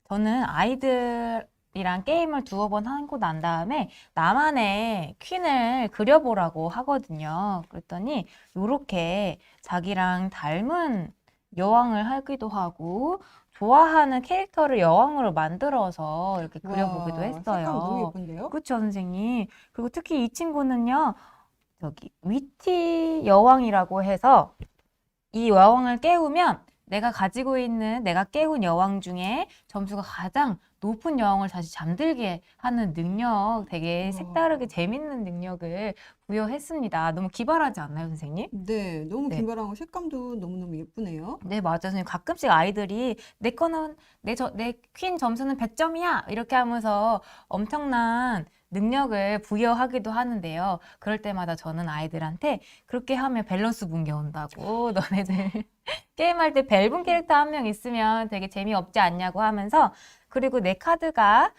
B: 저는 아이들이랑 게임을 두어 번 하고 난 다음에 나만의 퀸을 그려보라고 하거든요. 그랬더니 이렇게 자기랑 닮은 여왕을 하기도 하고 좋아하는 캐릭터를 여왕으로 만들어서 이렇게 그려보기도
A: 와, 색감 너무
B: 했어요.
A: 예쁜데요?
B: 그렇죠, 선생님. 그리고 특히 이 친구는요, 여기 위티 여왕이라고 해서 이 여왕을 깨우면 내가 깨운 여왕 중에 점수가 가장 높은 여왕을 다시 잠들게 하는 능력, 되게
A: 우와.
B: 색다르게 재밌는 능력을 부여했습니다. 너무 기발하지 않나요, 선생님?
A: 네, 너무
B: 네.
A: 기발하고 색감도 너무너무 예쁘네요.
B: 네, 맞아요. 선생님. 가끔씩 아이들이 내 퀸 점수는 100점이야! 이렇게 하면서 엄청난 능력을 부여하기도 하는데요. 그럴 때마다 저는 아이들한테 그렇게 하면 밸런스 붕괴 온다고 너네들 게임할 때 벨붕 캐릭터 한 명 있으면 되게 재미없지 않냐고 하면서 그리고 내 카드가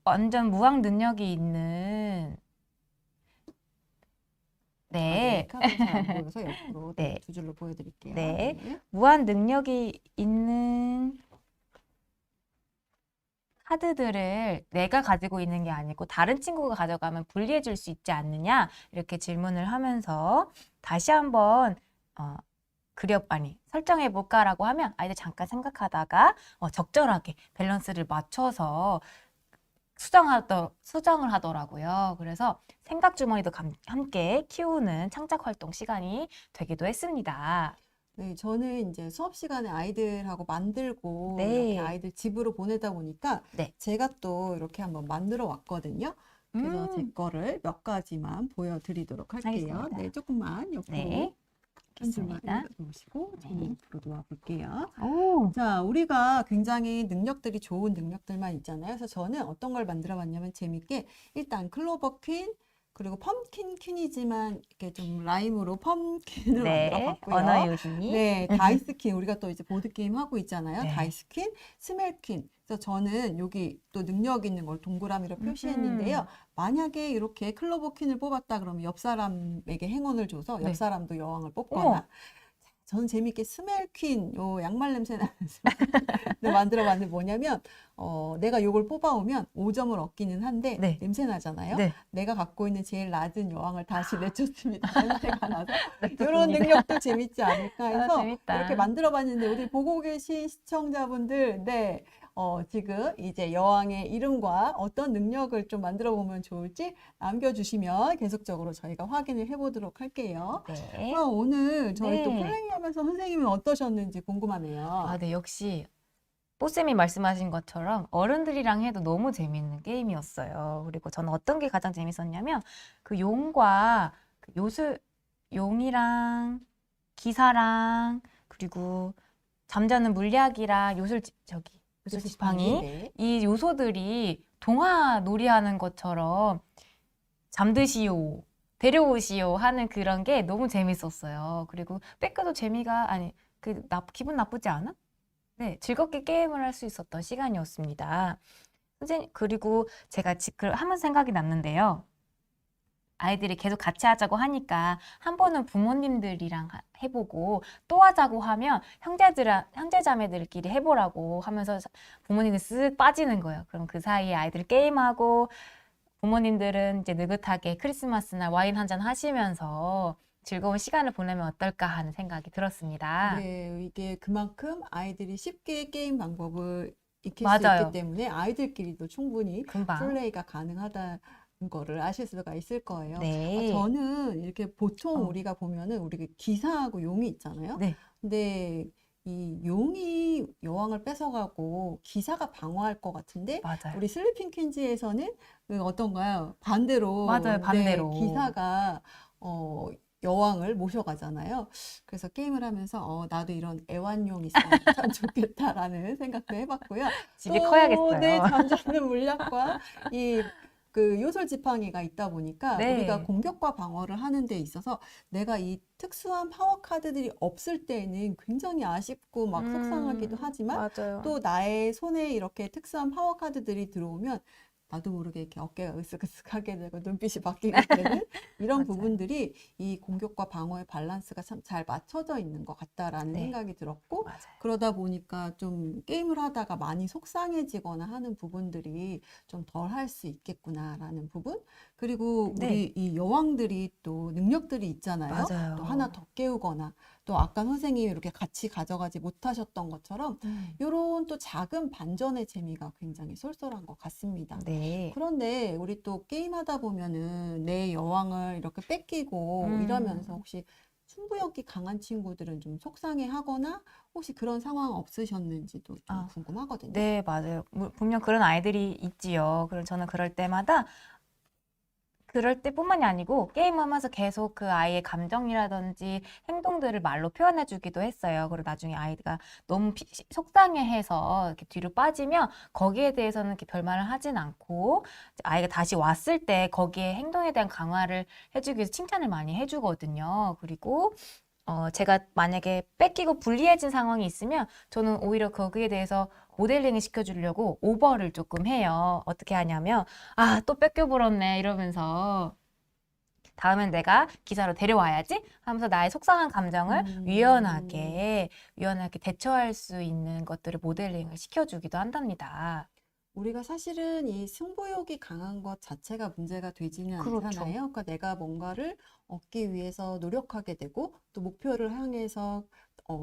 B: 완전 무한 능력이 있는 네.
A: 카드 잘안 보여서 옆으로
B: 네.
A: 두 줄로 보여드릴게요.
B: 네.
A: 네.
B: 무한 능력이 있는 카드들을 내가 가지고 있는 게 아니고 다른 친구가 가져가면 불리해 줄 수 있지 않느냐 이렇게 질문을 하면서 다시 한번 설정해 볼까라고 하면 아이들 잠깐 생각하다가 적절하게 밸런스를 맞춰서 수정을 하더라고요. 그래서 생각 주머니도 함께 키우는 창작 활동 시간이 되기도 했습니다.
A: 네, 저는 이제 수업 시간에 아이들하고 만들고
B: 네.
A: 이렇게 아이들 집으로 보내다 보니까
B: 네.
A: 제가 또 이렇게 한번 만들어 왔거든요. 그래서 제 거를 몇 가지만 보여드리도록 할게요.
B: 알겠습니다.
A: 네, 조금만 옆으로
B: 네.
A: 한 줄만
B: 알겠습니다.
A: 놓으시고 저는
B: 네.
A: 옆으로 놓아볼게요.
B: 오.
A: 자, 우리가 굉장히 능력들이 좋은 능력들만 있잖아요. 그래서 저는 어떤 걸 만들어 봤냐면 재밌게 일단 클로버 퀸 그리고 펌킨 퀸이지만 이렇게 좀 라임으로 펌킨을 만들어
B: 네.
A: 봤고요.
B: 언어 유희.
A: 네, 다이스 퀸 우리가 또 이제 보드 게임 하고 있잖아요.
B: 네.
A: 다이스 퀸, 스멜 퀸. 그래서 저는 여기 또 능력 있는 걸 동그라미로 표시했는데요. 만약에 이렇게 클로버 퀸을 뽑았다 그러면 옆 사람에게 행운을 줘서 옆
B: 네.
A: 사람도 여왕을
B: 어머.
A: 뽑거나. 저는 재밌게 스멜 퀸, 요 양말 냄새 나는 스멜을 만들어 봤는데 뭐냐면, 내가 요걸 뽑아오면 5점을 얻기는 한데,
B: 네.
A: 냄새 나잖아요.
B: 네.
A: 내가 갖고 있는 제일 낮은 여왕을 다시 내쫓습니다. 냄새가 나서. 이런
B: 좋습니다.
A: 능력도 재밌지 않을까 해서
B: 재밌다.
A: 이렇게 만들어 봤는데, 우리 보고 계신 시청자분들, 네. 지금 이제 여왕의 이름과 어떤 능력을 좀 만들어 보면 좋을지 남겨주시면 계속적으로 저희가 확인을 해보도록 할게요.
B: 네.
A: 그럼 오늘 저희 또
B: 네.
A: 플레이하면서 선생님은 어떠셨는지 궁금하네요.
B: 아, 네, 역시 뽀쌤이 말씀하신 것처럼 어른들이랑 해도 너무 재밌는 게임이었어요. 그리고 저는 어떤 게 가장 재밌었냐면 그 용과 그 용이랑 기사랑 그리고 잠자는 물약이랑 요술 지팡이
A: 네.
B: 이 요소들이 동화 놀이하는 것처럼 잠드시오, 데려오시오 하는 그런 게 너무 재밌었어요. 그리고 뺏겨도 기분 나쁘지 않아? 네, 즐겁게 게임을 할 수 있었던 시간이었습니다. 선생님, 그리고 제가 지금 한번 생각이 났는데요. 아이들이 계속 같이 하자고 하니까 한 번은 부모님들이랑 해보고 또 하자고 하면 형제자매들끼리 해보라고 하면서 부모님들 쓱 빠지는 거예요. 그럼 그 사이에 아이들이 게임하고 부모님들은 이제 느긋하게 크리스마스 날 와인 한잔 하시면서 즐거운 시간을 보내면 어떨까 하는 생각이 들었습니다.
A: 네, 이게 그만큼 아이들이 쉽게 게임 방법을 익힐 수
B: 맞아요.
A: 있기 때문에 아이들끼리도 충분히
B: 금방.
A: 플레이가 가능하다는 거를 아실 수가 있을 거예요.
B: 네.
A: 저는 이렇게 보통
B: 어.
A: 우리가 보면은 우리 기사하고 용이 있잖아요.
B: 네.
A: 근데 이 용이 여왕을 뺏어가고 기사가 방어할 것 같은데
B: 맞아요.
A: 우리 슬리핑 퀸즈에서는 어떤가요? 반대로
B: 맞아요, 반대로.
A: 네, 기사가 여왕을 모셔가잖아요. 그래서 게임을 하면서 나도 이런 애완용 있으면 참 좋겠다라는 생각도 해봤고요.
B: 집에
A: 또,
B: 커야겠어요.
A: 네, 잠자는 물약과 그 요술 지팡이가 있다 보니까
B: 네.
A: 우리가 공격과 방어를 하는 데 있어서 내가 이 특수한 파워 카드들이 없을 때는 굉장히 아쉽고 막 속상하기도 하지만
B: 맞아요.
A: 또 나의 손에 이렇게 특수한 파워 카드들이 들어오면 나도 모르게 이렇게 어깨가 으쓱으쓱하게 되고 눈빛이 바뀌게 되는 이런
B: 맞아요.
A: 부분들이 이 공격과 방어의 밸런스가 참 잘 맞춰져 있는 것 같다라는
B: 네.
A: 생각이 들었고
B: 맞아요.
A: 그러다 보니까 좀 게임을 하다가 많이 속상해지거나 하는 부분들이 좀 덜 할 수 있겠구나라는 부분 그리고
B: 네.
A: 우리 이 여왕들이 또 능력들이 있잖아요.
B: 맞아요.
A: 또 하나 더 깨우거나 또 아까 선생님이 이렇게 같이 가져가지 못하셨던 것처럼 이런 또 작은 반전의 재미가 굉장히 쏠쏠한 것 같습니다.
B: 네.
A: 그런데 우리 또 게임하다 보면은 내 여왕을 이렇게 뺏기고 이러면서 혹시 승부욕이 강한 친구들은 좀 속상해 하거나 혹시 그런 상황 없으셨는지도 좀 궁금하거든요.
B: 네, 맞아요. 분명 그런 아이들이 있지요. 그럼 저는 그럴 때마다 그럴 때뿐만이 아니고 게임하면서 계속 그 아이의 감정이라든지 행동들을 말로 표현해주기도 했어요. 그리고 나중에 아이가 너무 속상해해서 이렇게 뒤로 빠지면 거기에 대해서는 이렇게 별말을 하진 않고 아이가 다시 왔을 때 거기에 행동에 대한 강화를 해주기 위해서 칭찬을 많이 해주거든요. 그리고 제가 만약에 뺏기고 불리해진 상황이 있으면 저는 오히려 거기에 대해서 모델링을 시켜주려고 오버를 조금 해요. 어떻게 하냐면, 아, 또 뺏겨버렸네. 이러면서 다음엔 내가 기사로 데려와야지 하면서 나의 속상한 감정을 유연하게 대처할 수 있는 것들을 모델링을 시켜주기도 한답니다.
A: 우리가 사실은 이 승부욕이 강한 것 자체가 문제가 되지는
B: 그렇죠.
A: 않잖아요. 그러니까 내가 뭔가를 얻기 위해서 노력하게 되고 또 목표를 향해서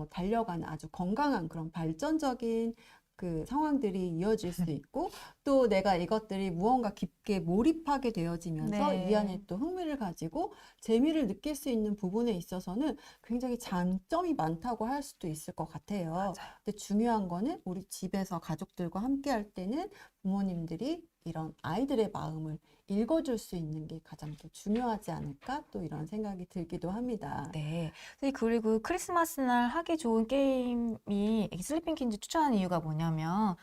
A: 달려가는 아주 건강한 그런 발전적인 그 상황들이 이어질 수 있고 또 내가 이것들이 무언가 깊게 몰입하게 되어지면서
B: 네.
A: 이 안에 또 흥미를 가지고 재미를 느낄 수 있는 부분에 있어서는 굉장히 장점이 많다고 할 수도 있을 것 같아요.
B: 맞아요.
A: 근데 중요한 거는 우리 집에서 가족들과 함께 할 때는 부모님들이 이런 아이들의 마음을 읽어줄 수 있는 게 가장 또 중요하지 않을까 또 이런 생각이 들기도 합니다.
B: 네. 그리고 크리스마스 날 하기 좋은 게임이 슬리핑 퀸즈 추천하는 이유가 뭐냐면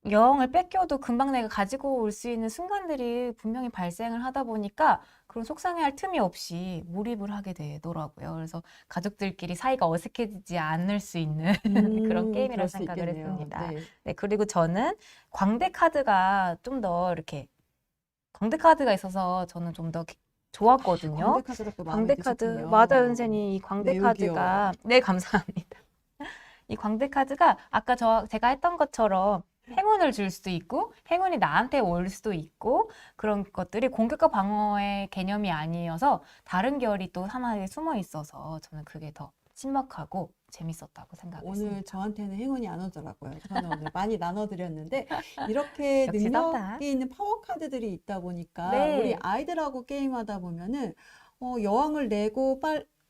B: 여왕을 뺏겨도 금방 내가 가지고 올 수 있는 순간들이 분명히 발생을 하다 보니까 그런 속상해할 틈이 없이 몰입을 하게 되더라고요. 그래서 가족들끼리 사이가 어색해지지 않을 수 있는 그런 게임이라고
A: 그럴 수
B: 생각을
A: 있겠네요.
B: 했습니다.
A: 네.
B: 네, 그리고 저는 광대 카드가 좀 더 이렇게 광대 카드가 있어서 저는 좀 더 좋았거든요.
A: 광대 카드가 또 마음에
B: 광대 카드
A: 드셨군요.
B: 맞아요, 선생님. 이 광대
A: 매우 귀여워요.
B: 카드가 네, 감사합니다. 이 광대 카드가 아까 제가 했던 것처럼 행운을 줄 수도 있고 행운이 나한테 올 수도 있고 그런 것들이 공격과 방어의 개념이 아니어서 다른 결이 또 하나에 숨어 있어서 저는 그게 더 신박하고 재밌었다고 생각했습니다.
A: 오늘 저한테는 행운이 안 오더라고요. 저는 오늘 많이 나눠드렸는데 이렇게
B: 역시 딴다.
A: 능력이 있는 파워 카드들이 있다 보니까
B: 네.
A: 우리 아이들하고 게임하다 보면은 여왕을 내고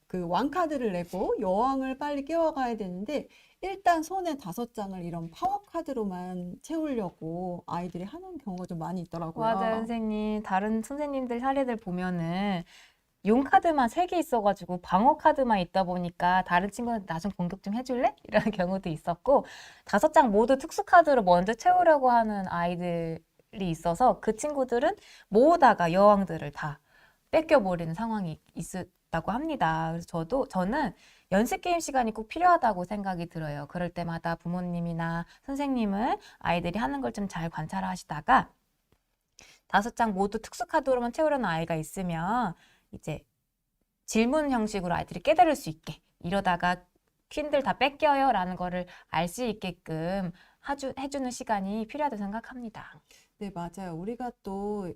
A: 그 왕 카드를 내고 여왕을 빨리 깨워가야 되는데 일단 손에 5장을 이런 파워 카드로만 채우려고 아이들이 하는 경우가 좀 많이 있더라고요.
B: 맞아요, 선생님. 다른 선생님들 사례들 보면은 용 카드만 3개 있어가지고 방어 카드만 있다 보니까 다른 친구는 나 좀 공격 좀 해줄래? 이런 경우도 있었고 5장 모두 특수 카드로 먼저 채우려고 하는 아이들이 있어서 그 친구들은 모으다가 여왕들을 다 뺏겨버리는 상황이 있었다고 합니다. 그래서 저는 연습 게임 시간이 꼭 필요하다고 생각이 들어요. 그럴 때마다 부모님이나 선생님은 아이들이 하는 걸 좀 잘 관찰하시다가 5장 모두 특수 카드로만 채우려는 아이가 있으면 이제 질문 형식으로 아이들이 깨달을 수 있게 이러다가 퀸들 다 뺏겨요 라는 거를 알 수 있게끔 해주는 시간이 필요하다고 생각합니다.
A: 네, 맞아요. 우리가 또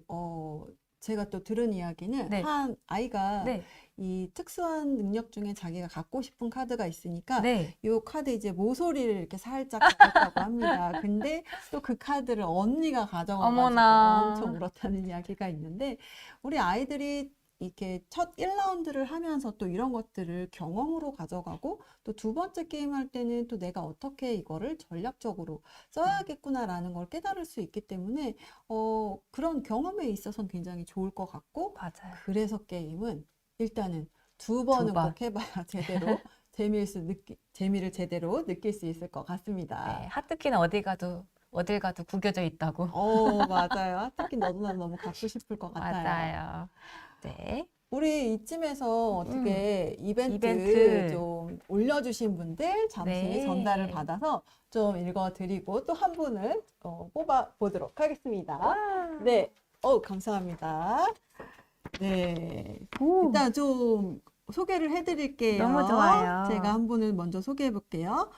A: 제가 또 들은 이야기는
B: 네.
A: 한 아이가
B: 네,
A: 이 특수한 능력 중에 자기가 갖고 싶은 카드가 있으니까
B: 네.
A: 요 카드 이제 모서리를 이렇게 살짝 갖았다고 합니다. 근데 또 그 카드를 언니가 가져가가지고
B: 어머나.
A: 엄청 울었다는 이야기가 있는데 우리 아이들이 이렇게 첫 1라운드를 하면서 또 이런 것들을 경험으로 가져가고 또 2번째 게임 할 때는 또 내가 어떻게 이거를 전략적으로 써야겠구나라는 걸 깨달을 수 있기 때문에 그런 경험에 있어서는 굉장히 좋을 것 같고
B: 맞아요.
A: 그래서 게임은 일단은 2번은
B: 번.
A: 꼭 해봐야 제대로 재미를 제대로 느낄 수 있을 것 같습니다.
B: 네, 하트키는 어딜 가도 구겨져 있다고.
A: 맞아요. 특히 너무 갖고 싶을 것 같아요.
B: 맞아요. 네.
A: 우리 이쯤에서 어떻게 이벤트
B: 이벤트.
A: 좀 올려주신 분들 잠시
B: 네.
A: 전달을 받아서 좀 읽어드리고 또 한 분을 뽑아 보도록 하겠습니다. 네, 감사합니다. 네,
B: 오,
A: 일단 좀 소개를 해드릴게요.
B: 너무 좋아요.
A: 제가 한 분을 먼저 소개해 볼게요.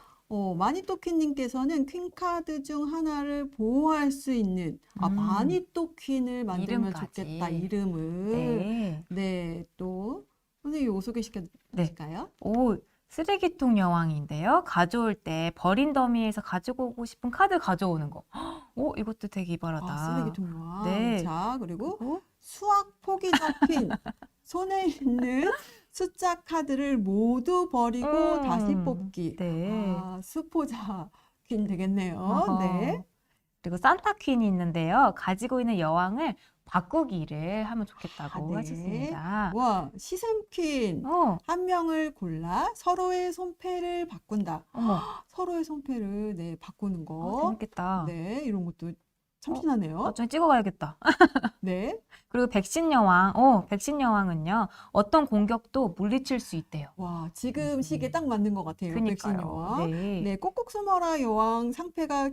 A: 마니또퀸님께서는 퀸카드 중 하나를 보호할 수 있는, 마니또퀸을 만들면
B: 이름까지.
A: 좋겠다, 이름을.
B: 네.
A: 네, 또, 선생님 이거 소개시켜 주실까요?
B: 오, 쓰레기통 여왕인데요. 가져올 때 버린 더미에서 가지고 오고 싶은 카드 가져오는 거. 오, 이것도 되게 이발하다.
A: 쓰레기통 여왕.
B: 네.
A: 자, 그리고
B: 그리고
A: 수학 포기 적힌 손에 있는 숫자 카드를 모두 버리고 다시 뽑기.
B: 네.
A: 수포자 퀸 되겠네요.
B: 어허.
A: 네.
B: 그리고 산타 퀸이 있는데요. 가지고 있는 여왕을 바꾸기를 하면 좋겠다고
A: 네.
B: 하셨습니다.
A: 와, 시샘퀸. 한 명을 골라 서로의 손패를 바꾼다.
B: 어머,
A: 서로의 손패를 네, 바꾸는 거.
B: 재밌겠다.
A: 네, 이런 것도 참신하네요.
B: 나중에 찍어가야겠다.
A: 네.
B: 그리고 백신 여왕, 백신 여왕은요, 어떤 공격도 물리칠 수 있대요.
A: 와, 지금 시기에 딱 맞는 것 같아요. 백신
B: 그니까요.
A: 여왕.
B: 네.
A: 네, 꼭꼭 숨어라 여왕 상대가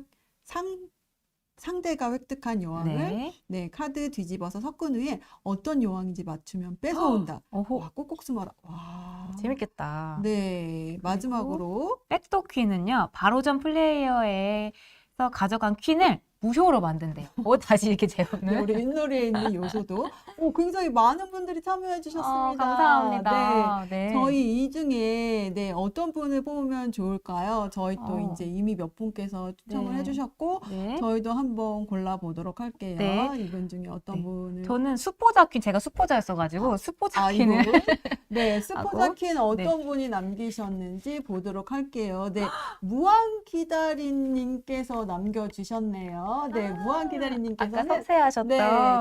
A: 획득한 여왕을
B: 네.
A: 네, 카드 뒤집어서 섞은 후에 어떤 여왕인지 맞추면 뺏어온다.
B: 어호,
A: 와, 꼭꼭 숨어라. 와.
B: 재밌겠다.
A: 네, 마지막으로
B: 백도 퀸은요, 바로 전 플레이어에서 가져간 퀸을 무효로 만든대요. 다시 이렇게
A: 네,
B: 재우는.
A: 우리 윷놀이에 있는 요소도 굉장히 많은 분들이 참여해 주셨습니다.
B: 감사합니다.
A: 네.
B: 네.
A: 저희 이 중에 네, 어떤 분을 뽑으면 좋을까요? 저희 또 이제 이미 몇 분께서 추첨을
B: 네.
A: 해주셨고
B: 네.
A: 저희도 한번 골라보도록 할게요.
B: 네.
A: 이분 중에 어떤
B: 네.
A: 분을
B: 저는 수포자 퀸, 제가 수포자였어가지고, 수포자 퀸을.
A: 이분 네, 스포자
B: 하고,
A: 퀸 어떤 분이 남기셨는지 보도록 할게요. 네, 무한기다리님께서 남겨주셨네요. 네,
B: 아까
A: 무한기다리님께서는
B: 섬세하셨던.
A: 네,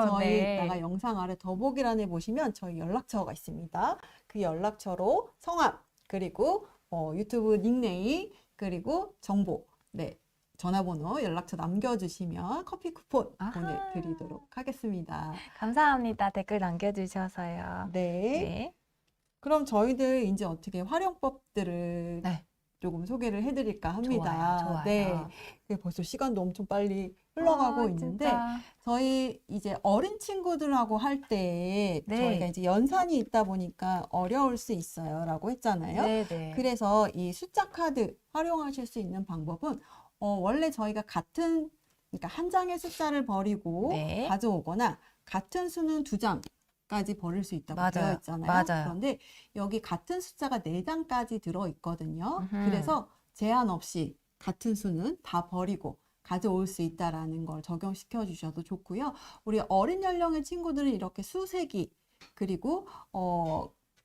A: 저희
B: 네.
A: 이따가 영상 아래 더보기란에 보시면 저희 연락처가 있습니다. 그 연락처로 성함, 그리고 유튜브 닉네임, 그리고 정보, 네, 전화번호, 연락처 남겨주시면 커피 쿠폰
B: 아하.
A: 보내드리도록 하겠습니다.
B: 감사합니다. 댓글 남겨주셔서요.
A: 네.
B: 네.
A: 그럼 저희들 이제 어떻게 활용법들을
B: 네.
A: 조금 소개를 해드릴까 합니다.
B: 좋아요.
A: 네. 벌써 시간도 엄청 빨리 흘러가고 있는데,
B: 진짜.
A: 저희 이제 어린 친구들하고 할 때
B: 네.
A: 저희가 이제 연산이 있다 보니까 어려울 수 있어요.라고 했잖아요.
B: 네네.
A: 그래서 이 숫자 카드 활용하실 수 있는 방법은 원래 저희가 그러니까 한 장의 숫자를 버리고
B: 네.
A: 가져오거나 같은 수는 두 장까지 버릴 수 있다고
B: 맞아요.
A: 되어 있잖아요.
B: 맞아요.
A: 그런데 여기 같은 숫자가 4장까지 들어 있거든요.
B: 음흠.
A: 그래서 제한 없이 같은 수는 다 버리고 가져올 수 있다라는 걸 적용시켜 주셔도 좋고요. 우리 어린 연령의 친구들은 이렇게 수세기 그리고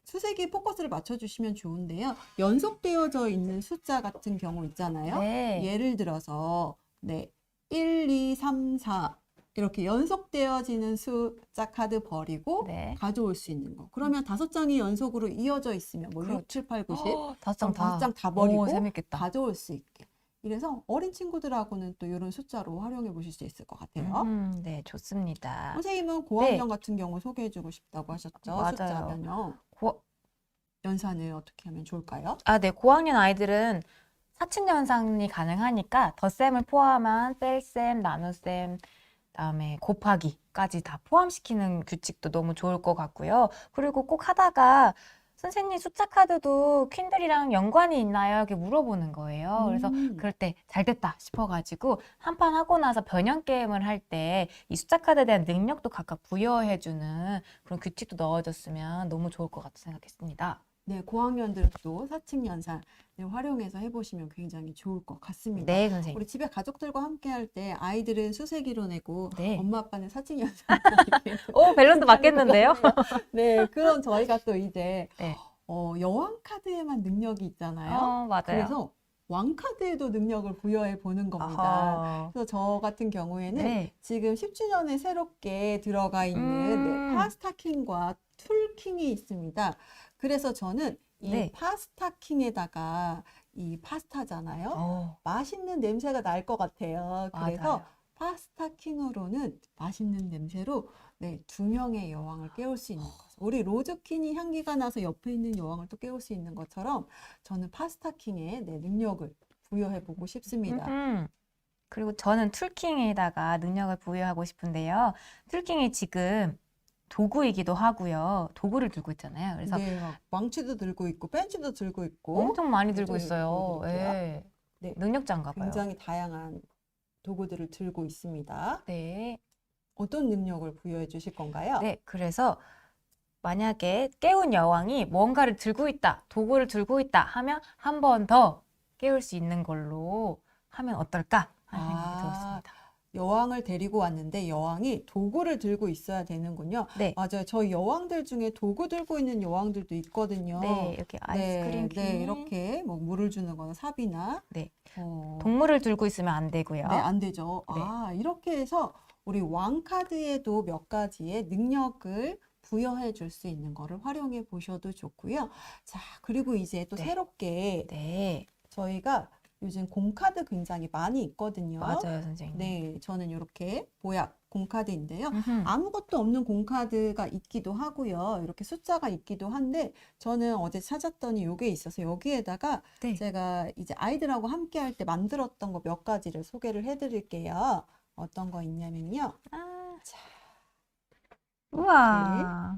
A: 수세기 포커스를 맞춰주시면 좋은데요. 연속되어져 있는 숫자 같은 경우 있잖아요.
B: 네.
A: 예를 들어서 네, 1, 2, 3, 4 이렇게 연속되어지는 숫자 카드 버리고
B: 네.
A: 가져올 수 있는 거. 그러면 5장이 연속으로 이어져 있으면 뭐 6, 7, 8, 9, 10
B: 다섯 장 다.
A: 5장 다 버리고
B: 재밌겠다.
A: 가져올 수 있게. 이래서 어린 친구들하고는 또 이런 숫자로 활용해 보실 수 있을 것 같아요.
B: 네, 좋습니다.
A: 선생님은 고학년 같은 경우 소개해주고 싶다고 하셨죠?
B: 맞아요.
A: 숫자 변형. 연산을 어떻게 하면 좋을까요?
B: 네, 고학년 아이들은 사춘 연산이 가능하니까 덧셈을 포함한 뺄셈, 나눗셈, 그다음에 곱하기까지 다 포함시키는 규칙도 너무 좋을 것 같고요. 그리고 꼭 하다가 선생님 숫자 카드도 퀸들이랑 연관이 있나요? 이렇게 물어보는 거예요. 그래서 그럴 때 잘 됐다 싶어가지고 한 판 하고 나서 변형 게임을 할 때 이 숫자 카드에 대한 능력도 각각 부여해주는 그런 규칙도 넣어줬으면 너무 좋을 것 같다 생각했습니다.
A: 네, 고학년들은 또 사칙 연산을 활용해서 해보시면 굉장히 좋을 것 같습니다.
B: 네, 선생님.
A: 우리 집에 가족들과 함께 할 때 아이들은 수세기로 내고
B: 네.
A: 엄마 아빠는 사칙 연산.
B: 오, 밸런스 맞겠는데요?
A: 네, 그럼 저희가 또 이제
B: 네.
A: 여왕 카드에만 능력이 있잖아요.
B: 맞아요.
A: 그래서 왕 카드에도 능력을 부여해 보는 겁니다.
B: 아하.
A: 그래서 저 같은 경우에는
B: 네.
A: 지금 10주년에 새롭게 들어가 있는 파스타킹과 툴킹이 있습니다. 그래서 저는 이
B: 네.
A: 파스타킹에다가 이 파스타잖아요. 맛있는 냄새가 날 것 같아요. 그래서
B: 맞아요.
A: 파스타킹으로는 맛있는 냄새로 네, 2명의 여왕을 깨울 수 있는 거죠. 우리 로즈퀸이 향기가 나서 옆에 있는 여왕을 또 깨울 수 있는 것처럼 저는 파스타킹에 네, 능력을 부여해 보고 싶습니다.
B: 그리고 저는 툴킹에다가 능력을 부여하고 싶은데요. 툴킹이 지금 도구이기도 하고요. 도구를 들고 있잖아요. 그래서
A: 네, 막 망치도 들고 있고 펜치도 들고 있고
B: 엄청 많이 들고
A: 네,
B: 있어요.
A: 보여드릴게요.
B: 네.
A: 네.
B: 능력자인가 봐요.
A: 굉장히 다양한 도구들을 들고 있습니다.
B: 네.
A: 어떤 능력을 부여해 주실 건가요?
B: 네, 그래서 만약에 깨운 여왕이 뭔가를 들고 있다, 도구를 들고 있다 하면 한 번 더 깨울 수 있는 걸로 하면 어떨까 하는 생각이 들었습니다.
A: 여왕을 데리고 왔는데 여왕이 도구를 들고 있어야 되는군요.
B: 네.
A: 맞아요. 저희 여왕들 중에 도구 들고 있는 여왕들도 있거든요.
B: 네, 이렇게 아이스크림 퀸.
A: 네, 이렇게 뭐 물을 주는 거나 삽이나
B: 네.
A: 어,
B: 동물을 들고 있으면 안 되고요.
A: 네, 안 되죠.
B: 네.
A: 이렇게 해서 우리 왕 카드에도 몇 가지의 능력을 부여해 줄 수 있는 거를 활용해 보셔도 좋고요. 자, 그리고 이제 또
B: 네.
A: 새롭게
B: 네,
A: 저희가 요즘 공카드 굉장히 많이 있거든요.
B: 맞아요, 선생님.
A: 네, 저는 이렇게 보약 공카드인데요.
B: 음흠.
A: 아무것도 없는 공카드가 있기도 하고요. 이렇게 숫자가 있기도 한데 저는 어제 찾았더니 이게 있어서 여기에다가
B: 네.
A: 제가 이제 아이들하고 함께 할 때 만들었던 거 몇 가지를 소개를 해드릴게요. 어떤 거 있냐면요.
B: 아,
A: 자,
B: 우와.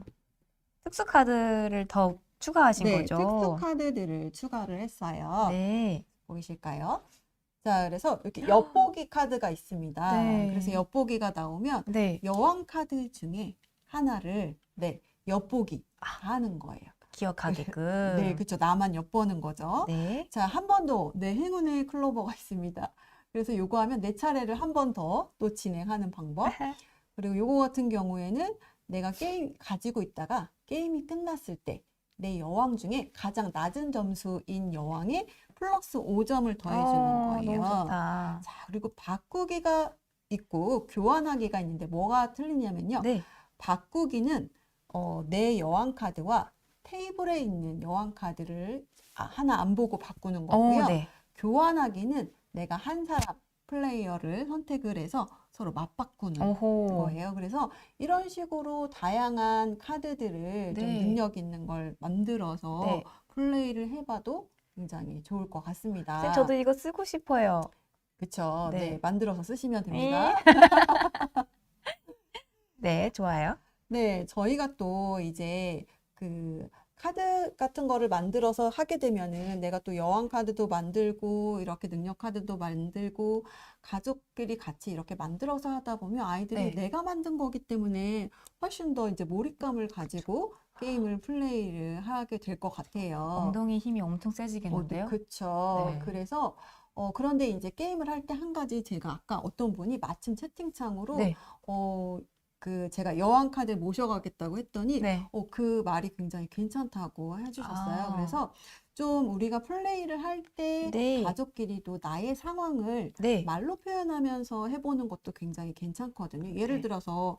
B: 특수 카드를 더 추가하신
A: 네,
B: 거죠?
A: 특수 카드들을 추가를 했어요.
B: 네.
A: 보이실까요? 자, 그래서 이렇게 엿보기 카드가 있습니다.
B: 네.
A: 그래서 엿보기가 나오면
B: 네.
A: 여왕 카드 중에 하나를 엿보기
B: 아.
A: 하는 거예요.
B: 기억하게끔.
A: 네, 그렇죠. 나만 엿보는 거죠.
B: 네.
A: 자, 한 번 더 내 행운의 클로버가 있습니다. 그래서 요거 하면 네 차례를 한 번 더 또 진행하는 방법. 그리고 요거 같은 경우에는 내가 게임 가지고 있다가 게임이 끝났을 때 내 여왕 중에 가장 낮은 점수인 여왕에 플러스 5점을 더해주는 거예요.
B: 너무 좋다.
A: 자, 그리고 바꾸기가 있고 교환하기가 있는데 뭐가 틀리냐면요.
B: 네.
A: 바꾸기는 내 여왕 카드와 테이블에 있는 여왕 카드를 하나 안 보고 바꾸는 거고요.
B: 네.
A: 교환하기는 내가 한 사람 플레이어를 선택을 해서 서로 맞바꾸는
B: 오호.
A: 거예요. 그래서 이런 식으로 다양한 카드들을 좀
B: 네.
A: 능력 있는 걸 만들어서
B: 네.
A: 플레이를 해봐도 굉장히 좋을 것 같습니다.
B: 선생님, 저도 이거 쓰고 싶어요.
A: 그쵸.
B: 네.
A: 네, 만들어서 쓰시면 됩니다.
B: 네, 좋아요.
A: 네, 저희가 또 이제 그 카드 같은 거를 만들어서 하게 되면은 내가 또 여왕 카드도 만들고 이렇게 능력 카드도 만들고 가족끼리 같이 이렇게 만들어서 하다 보면 아이들이
B: 네.
A: 내가 만든 거기 때문에 훨씬 더 이제 몰입감을 가지고 게임을 플레이를 하게 될 것 같아요.
B: 엉덩이 힘이 엄청 세지겠는데요?
A: 그쵸.
B: 네.
A: 그래서 그런데 이제 게임을 할 때 한 가지 제가 아까 어떤 분이 마침 채팅창으로
B: 네.
A: 제가 여왕 카드 모셔가겠다고 했더니
B: 네.
A: 그 말이 굉장히 괜찮다고 해주셨어요.
B: 아.
A: 그래서 좀 우리가 플레이를 할 때
B: 네.
A: 가족끼리도 나의 상황을
B: 네.
A: 말로 표현하면서 해보는 것도 굉장히 괜찮거든요. 예를
B: 네.
A: 들어서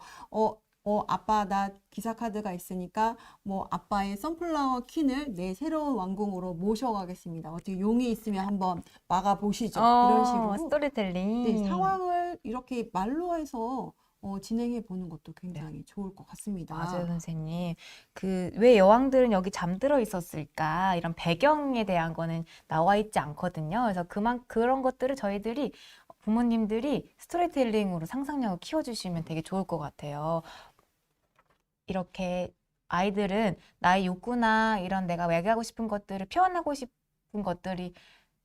A: 아빠 나 기사 카드가 있으니까 뭐 아빠의 선플라워 퀸을 내 새로운 왕궁으로 모셔가겠습니다. 어떻게 용이 있으면 한번 막아 보시죠. 이런 식으로
B: 스토리텔링.
A: 네, 상황을 이렇게 말로 해서 진행해 보는 것도 굉장히 좋을 것 같습니다.
B: 맞아요, 선생님. 왜 여왕들은 여기 잠들어 있었을까? 이런 배경에 대한 거는 나와 있지 않거든요. 그래서 그런 것들을 저희들이 부모님들이 스토리텔링으로 상상력을 키워주시면 되게 좋을 것 같아요. 이렇게 아이들은 나의 욕구나 이런 내가 얘기하고 싶은 것들을 표현하고 싶은 것들이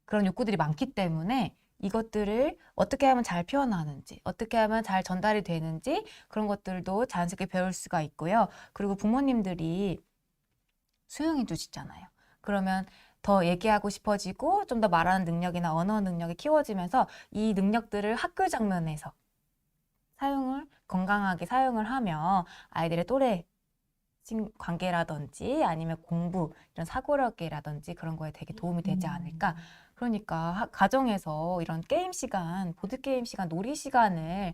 B: 그런 욕구들이 많기 때문에 이것들을 어떻게 하면 잘 표현하는지, 어떻게 하면 잘 전달이 되는지 그런 것들도 자연스럽게 배울 수가 있고요. 그리고 부모님들이 수용해 주시잖아요. 그러면 더 얘기하고 싶어지고 좀 더 말하는 능력이나 언어 능력이 키워지면서 이 능력들을 학교 장면에서 건강하게 사용을 하면 아이들의 또래 관계라든지 아니면 공부, 이런 사고력이라든지 그런 거에 되게 도움이 되지 않을까. 그러니까 가정에서 이런 게임 시간, 보드게임 시간, 놀이 시간을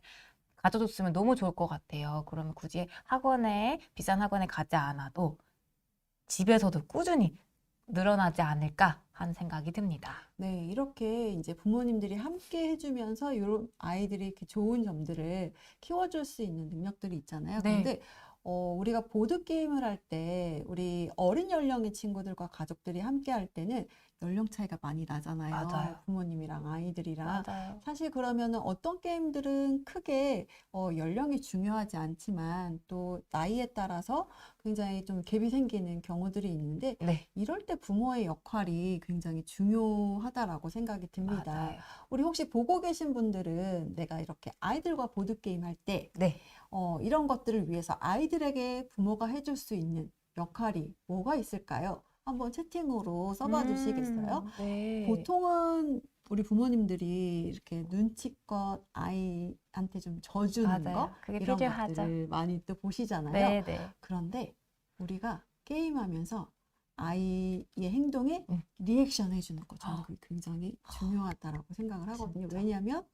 B: 가져줬으면 너무 좋을 것 같아요. 그러면 굳이 비싼 학원에 가지 않아도 집에서도 꾸준히 늘어나지 않을까 하는 생각이 듭니다.
A: 네, 이렇게 이제 부모님들이 함께 해주면서 이런 아이들이 이렇게 좋은 점들을 키워줄 수 있는 능력들이 있잖아요.
B: 네.
A: 근데 우리가 보드게임을 할 때 우리 어린 연령의 친구들과 가족들이 함께 할 때는 연령 차이가 많이 나잖아요.
B: 맞아요.
A: 부모님이랑 아이들이랑.
B: 맞아요.
A: 사실 그러면은 어떤 게임들은 크게 연령이 중요하지 않지만 또 나이에 따라서 굉장히 좀 갭이 생기는 경우들이 있는데
B: 네,
A: 이럴 때 부모의 역할이 굉장히 중요하다라고 생각이 듭니다.
B: 맞아요.
A: 우리 혹시 보고 계신 분들은 내가 이렇게 아이들과 보드게임 할 때
B: 네.
A: 이런 것들을 위해서 아이들에게 부모가 해줄 수 있는 역할이 뭐가 있을까요? 한번 채팅으로 써봐 주시겠어요?
B: 네.
A: 보통은 우리 부모님들이 이렇게 눈치껏 아이한테 좀 져주는
B: 맞아요.
A: 거
B: 그게
A: 이런
B: 필요하죠.
A: 것들을 많이 또 보시잖아요.
B: 네, 네.
A: 그런데 우리가 게임하면서 아이의 행동에
B: 음.
A: 리액션 해주는 거 저는 그게 굉장히 중요하다라고 생각을 하거든요.
B: 진짜.
A: 왜냐하면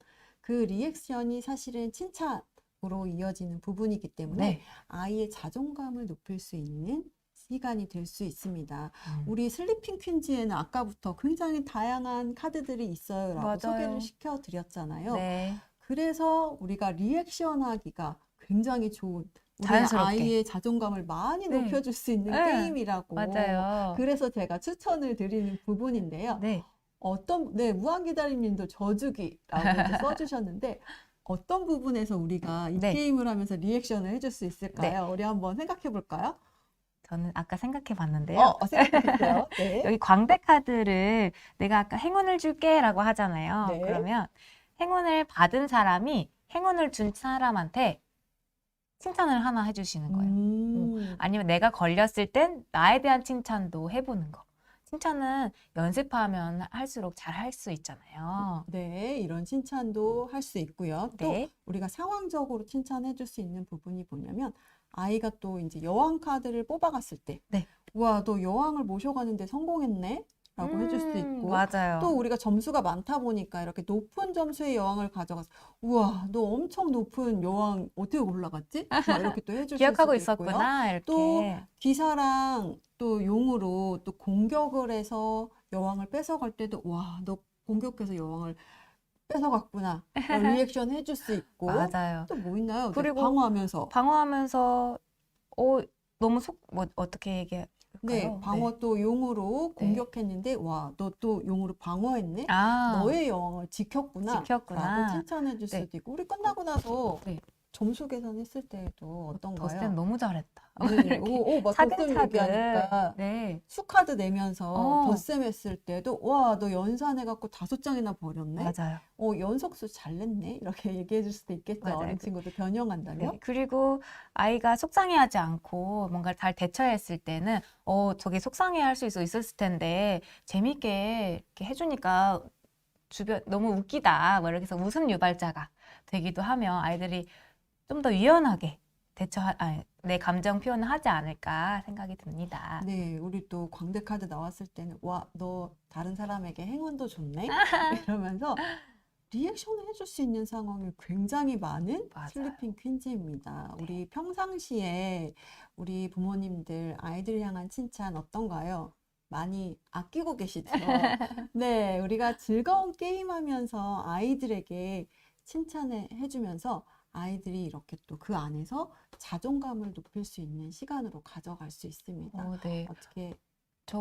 A: 그 리액션이 사실은 칭찬 으로 이어지는 부분이기 때문에
B: 네.
A: 아이의 자존감을 높일 수 있는 시간이 될 수 있습니다.
B: 음.
A: 우리 슬리핑 퀸즈에는 아까부터 굉장히 다양한 카드들이 있어요 라고
B: 맞아요.
A: 소개를 시켜드렸잖아요.
B: 네.
A: 그래서 우리가 리액션 하기가 굉장히 좋은 우리
B: 자연스럽게.
A: 아이의 자존감을 많이
B: 네.
A: 높여줄 수 있는
B: 네.
A: 게임이라고
B: 맞아요.
A: 그래서 제가 추천을 드리는 부분인데요.
B: 네.
A: 무한기다림님도 저주기라고 이제 써주셨는데 어떤 부분에서 우리가 이
B: 네.
A: 게임을 하면서 리액션을 해줄 수 있을까요? 우리 한번 생각해 볼까요?
B: 저는 아까 생각해 봤는데요.
A: 생각했어요. 네.
B: 여기 광대 카드를 내가 아까 행운을 줄게라고 하잖아요.
A: 네.
B: 그러면 행운을 받은 사람이 행운을 준 사람한테 칭찬을 하나 해주시는 거예요. 아니면 내가 걸렸을 땐 나에 대한 칭찬도 해보는 거. 칭찬은 연습하면 할수록 잘 할 수 있잖아요.
A: 네, 이런 칭찬도 할 수 있고요. 또
B: 네.
A: 우리가 상황적으로 칭찬해 줄 수 있는 부분이 뭐냐면 아이가 또 이제 여왕 카드를 뽑아갔을 때
B: 네.
A: 와, 너 여왕을 모셔가는데 성공했네? 라고 해줄 수도 있고
B: 맞아요.
A: 또 우리가 점수가 많다 보니까 이렇게 높은 점수의 여왕을 가져가서 우와, 너 엄청 높은 여왕 어떻게 올라갔지? 막 이렇게 또 해주실
B: 기억하고
A: 수도 있고요.
B: 있었구나, 이렇게.
A: 또 기사랑 또 용으로 또 공격을 해서 여왕을 뺏어갈 때도 와, 너 공격해서 여왕을 뺏어갔구나. 리액션 해줄 수 있고
B: 맞아요.
A: 또 뭐 있나요? 네,
B: 그리고
A: 방어하면서
B: 방어하면서 너무 어떻게 얘기할까요?
A: 네, 방어 또 용으로 공격했는데 와, 너 또 용으로 방어했네?
B: 아,
A: 너의 여왕을 지켰구나.
B: 지켰구나.
A: 라고 칭찬해 줄
B: 네.
A: 수도 있고 우리 끝나고 나서
B: 네.
A: 점수 계산했을 때도
B: 덧셈
A: 어떤가요?
B: 너무 잘했다.
A: 네,
B: 이렇게
A: 막 덧셈
B: 차근차근.
A: 얘기하니까
B: 네.
A: 수카드 내면서
B: 어.
A: 덧셈했을 때도 와, 너 연산해갖고 5장이나 버렸네?
B: 맞아요.
A: 연속수 잘 냈네? 이렇게 얘기해 줄 수도 있겠죠.
B: 맞아요.
A: 어린 친구들 변형한다면.
B: 네. 그리고 아이가 속상해하지 않고 뭔가 잘 대처했을 때는 저게 속상해할 수 있었을 텐데 재밌게 이렇게 해주니까 주변 너무 웃기다. 뭐 이렇게 해서 웃음 유발자가 되기도 하면 아이들이 좀 더 유연하게 내 감정 표현을 하지 않을까 생각이 듭니다.
A: 네, 우리 또 광대 카드 나왔을 때는 와, 너 다른 사람에게 행운도 줬네? 이러면서 리액션을 해줄 수 있는 상황이 굉장히 많은
B: 맞아요.
A: 슬리핑 퀸즈입니다. 우리 평상시에 우리 부모님들 아이들 향한 칭찬 어떤가요? 많이 아끼고 계시죠? 네, 우리가 즐거운 게임하면서 아이들에게 칭찬을 해주면서 아이들이 이렇게 또 그 안에서 자존감을 높일 수 있는 시간으로 가져갈 수 있습니다.
B: 네.
A: 어떻게
B: 저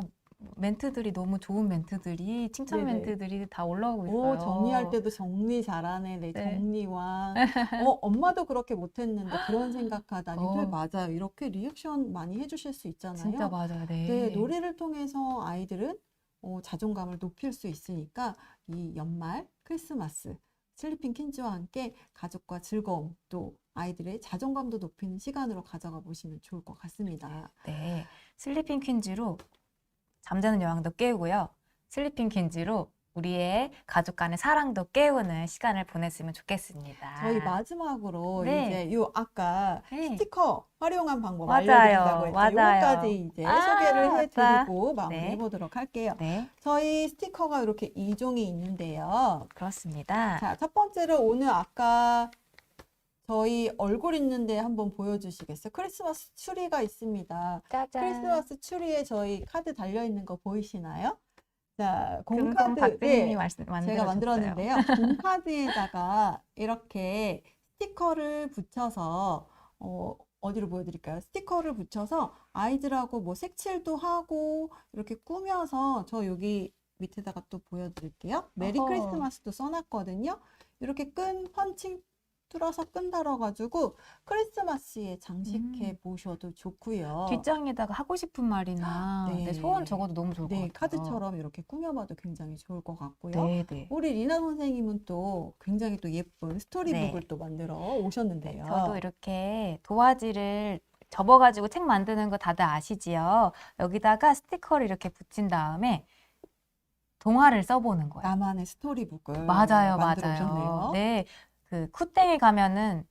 B: 멘트들이 너무 좋은 멘트들이 칭찬
A: 네네.
B: 멘트들이 다 올라오고 있어요.
A: 정리할 때도 정리 잘하네, 내
B: 네.
A: 정리왕. 엄마도 그렇게 못했는데 그런 생각하다니. 네,
B: 어.
A: 맞아요. 이렇게 리액션 많이 해주실 수 있잖아요.
B: 진짜 맞아요. 네.
A: 네, 노래를 통해서 아이들은 자존감을 높일 수 있으니까 이 연말 크리스마스 슬리핑 퀸즈와 함께 가족과 즐거움 또 아이들의 자존감도 높이는 시간으로 가져가 보시면 좋을 것 같습니다.
B: 네. 슬리핑 퀸즈로 잠자는 여왕도 깨우고요. 슬리핑 퀸즈로 우리의 가족 간의 사랑도 깨우는 시간을 보냈으면 좋겠습니다.
A: 저희 마지막으로
B: 네.
A: 이제 아까
B: 네.
A: 스티커 활용한 방법
B: 맞아요.
A: 알려드린다고 했죠.
B: 맞아요.
A: 이거까지 이제 소개를
B: 맞다.
A: 해드리고
B: 네.
A: 마무리해보도록 할게요.
B: 네,
A: 저희 스티커가 이렇게 2종이 있는데요.
B: 그렇습니다.
A: 자, 첫 번째로 오늘 아까 저희 얼굴 있는데 한번 보여주시겠어요? 크리스마스 추리가 있습니다.
B: 짜잔.
A: 크리스마스 추리에 저희 카드 달려있는 거 보이시나요? 자,
B: 금금
A: 공카드.
B: 박사님이
A: 네.
B: 만들어줬어요.
A: 제가 만들었는데요. 공카드에다가 이렇게 스티커를 붙여서 어디로 보여드릴까요? 스티커를 붙여서 아이들하고 뭐 색칠도 하고 이렇게 꾸며서 저 여기 밑에다가 또 보여드릴게요. 메리
B: 어허.
A: 크리스마스도 써놨거든요. 이렇게 펀칭 뚫어서 끈 달아가지고 크리스마스에 장식해 보셔도 좋고요.
B: 뒷장에다가 하고 싶은 말이나
A: 네.
B: 내 소원 적어도 너무 좋을 것
A: 네,
B: 같아요.
A: 카드처럼 이렇게 꾸며봐도 굉장히 좋을 것 같고요.
B: 네, 네.
A: 우리 리나 선생님은 또 굉장히 또 예쁜 스토리북을
B: 네.
A: 또 만들어 오셨는데요.
B: 저도 이렇게 도화지를 접어가지고 책 만드는 거 다들 아시지요? 여기다가 스티커를 이렇게 붙인 다음에 동화를 써보는 거예요.
A: 나만의 스토리북을
B: 맞아요,
A: 만들어
B: 맞아요.
A: 오셨네요.
B: 네, 그 쿠땡에 가면은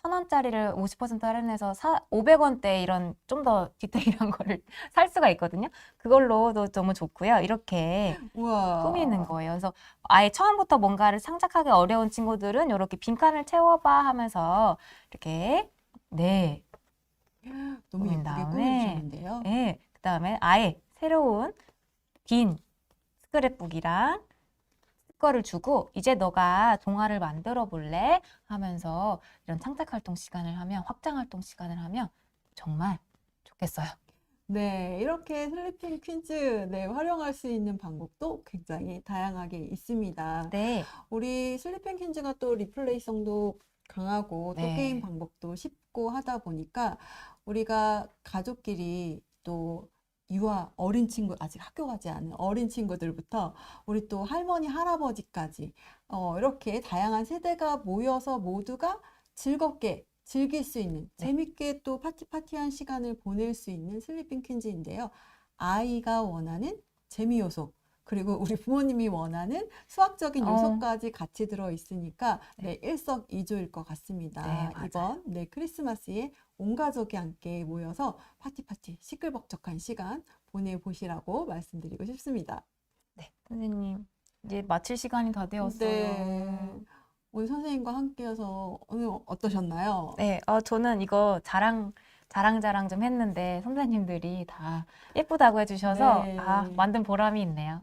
B: 1,000원짜리를 50% 할인해서 500원대 이런 좀 더 디테일한 거를 살 수가 있거든요. 그걸로도 너무 좋고요. 이렇게
A: 우와.
B: 꾸미는 거예요. 그래서 아예 처음부터 뭔가를 창작하기 어려운 친구들은 이렇게 빈칸을 채워봐 하면서 이렇게 네,
A: 너무
B: 꾸민
A: 예쁘게
B: 다음에
A: 꾸며주셨는데요.
B: 네, 그다음에 아예 새로운 빈 스크랩북이랑 스티커를 주고 이제 너가 동화를 만들어 볼래? 하면서 이런 창작 활동 시간을 하면 확장 활동 시간을 하면 정말 좋겠어요.
A: 네, 이렇게 슬리핑 퀸즈 네, 활용할 수 있는 방법도 굉장히 다양하게 있습니다.
B: 네.
A: 우리 슬리핑 퀸즈가 또 리플레이성도 강하고 또
B: 네.
A: 게임 방법도 쉽고 하다 보니까 우리가 가족끼리 또 어린 친구, 아직 학교 가지 않은 어린 친구들부터 우리 또 할머니, 할아버지까지 이렇게 다양한 세대가 모여서 모두가 즐겁게 즐길 수 있는,
B: 네.
A: 재밌게 또 파티한 시간을 보낼 수 있는 슬리핑 퀸즈인데요. 아이가 원하는 재미 요소, 그리고 우리 부모님이 원하는 수학적인
B: 어.
A: 요소까지 같이 들어 있으니까 네, 일석이조일 것 같습니다.
B: 네, 맞아요.
A: 이번 네, 크리스마스에 온 가족이 함께 모여서 파티 시끌벅적한 시간 보내보시라고 말씀드리고 싶습니다.
B: 네, 선생님. 이제 마칠 시간이 다 되었어요.
A: 네. 오늘 선생님과 함께해서 오늘 어떠셨나요?
B: 네, 저는 이거 자랑 좀 했는데 선생님들이 다 예쁘다고 해주셔서
A: 네.
B: 만든 보람이 있네요.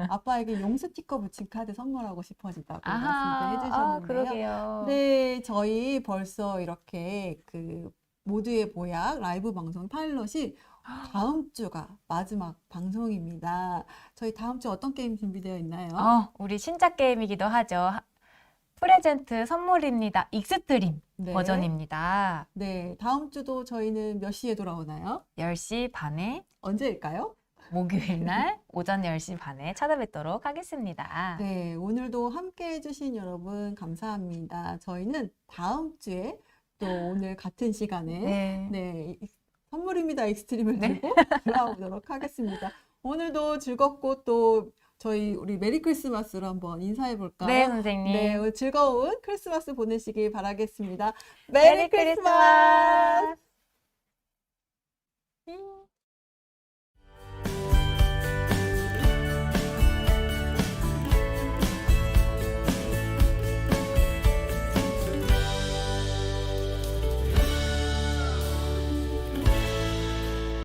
A: 아빠에게 용 스티커 붙인 카드 선물하고 싶어지다고
B: 아하,
A: 말씀해 주셨는데요.
B: 그러게요.
A: 네, 저희 벌써 이렇게 그 모두의 보약 라이브 방송 파일럿이 다음 주가 마지막 방송입니다. 저희 다음 주 어떤 게임 준비되어 있나요?
B: 우리 신작 게임이기도 하죠. 프레젠트 선물입니다. 익스트림
A: 네.
B: 버전입니다.
A: 네, 다음 주도 저희는 몇 시에 돌아오나요?
B: 10시 반에
A: 언제일까요?
B: 목요일 날 오전 10시 반에 찾아뵙도록 하겠습니다.
A: 네, 오늘도 함께 해주신 여러분 감사합니다. 저희는 다음 주에 또 오늘 같은 시간에
B: 네.
A: 네, 선물입니다. 익스트림을
B: 네.
A: 들고 돌아오도록 하겠습니다. 오늘도 즐겁고 또 우리 메리 크리스마스로 한번 인사해 볼까요?
B: 네, 선생님.
A: 네, 오늘 즐거운 크리스마스 보내시길 바라겠습니다.
B: 메리 크리스마스!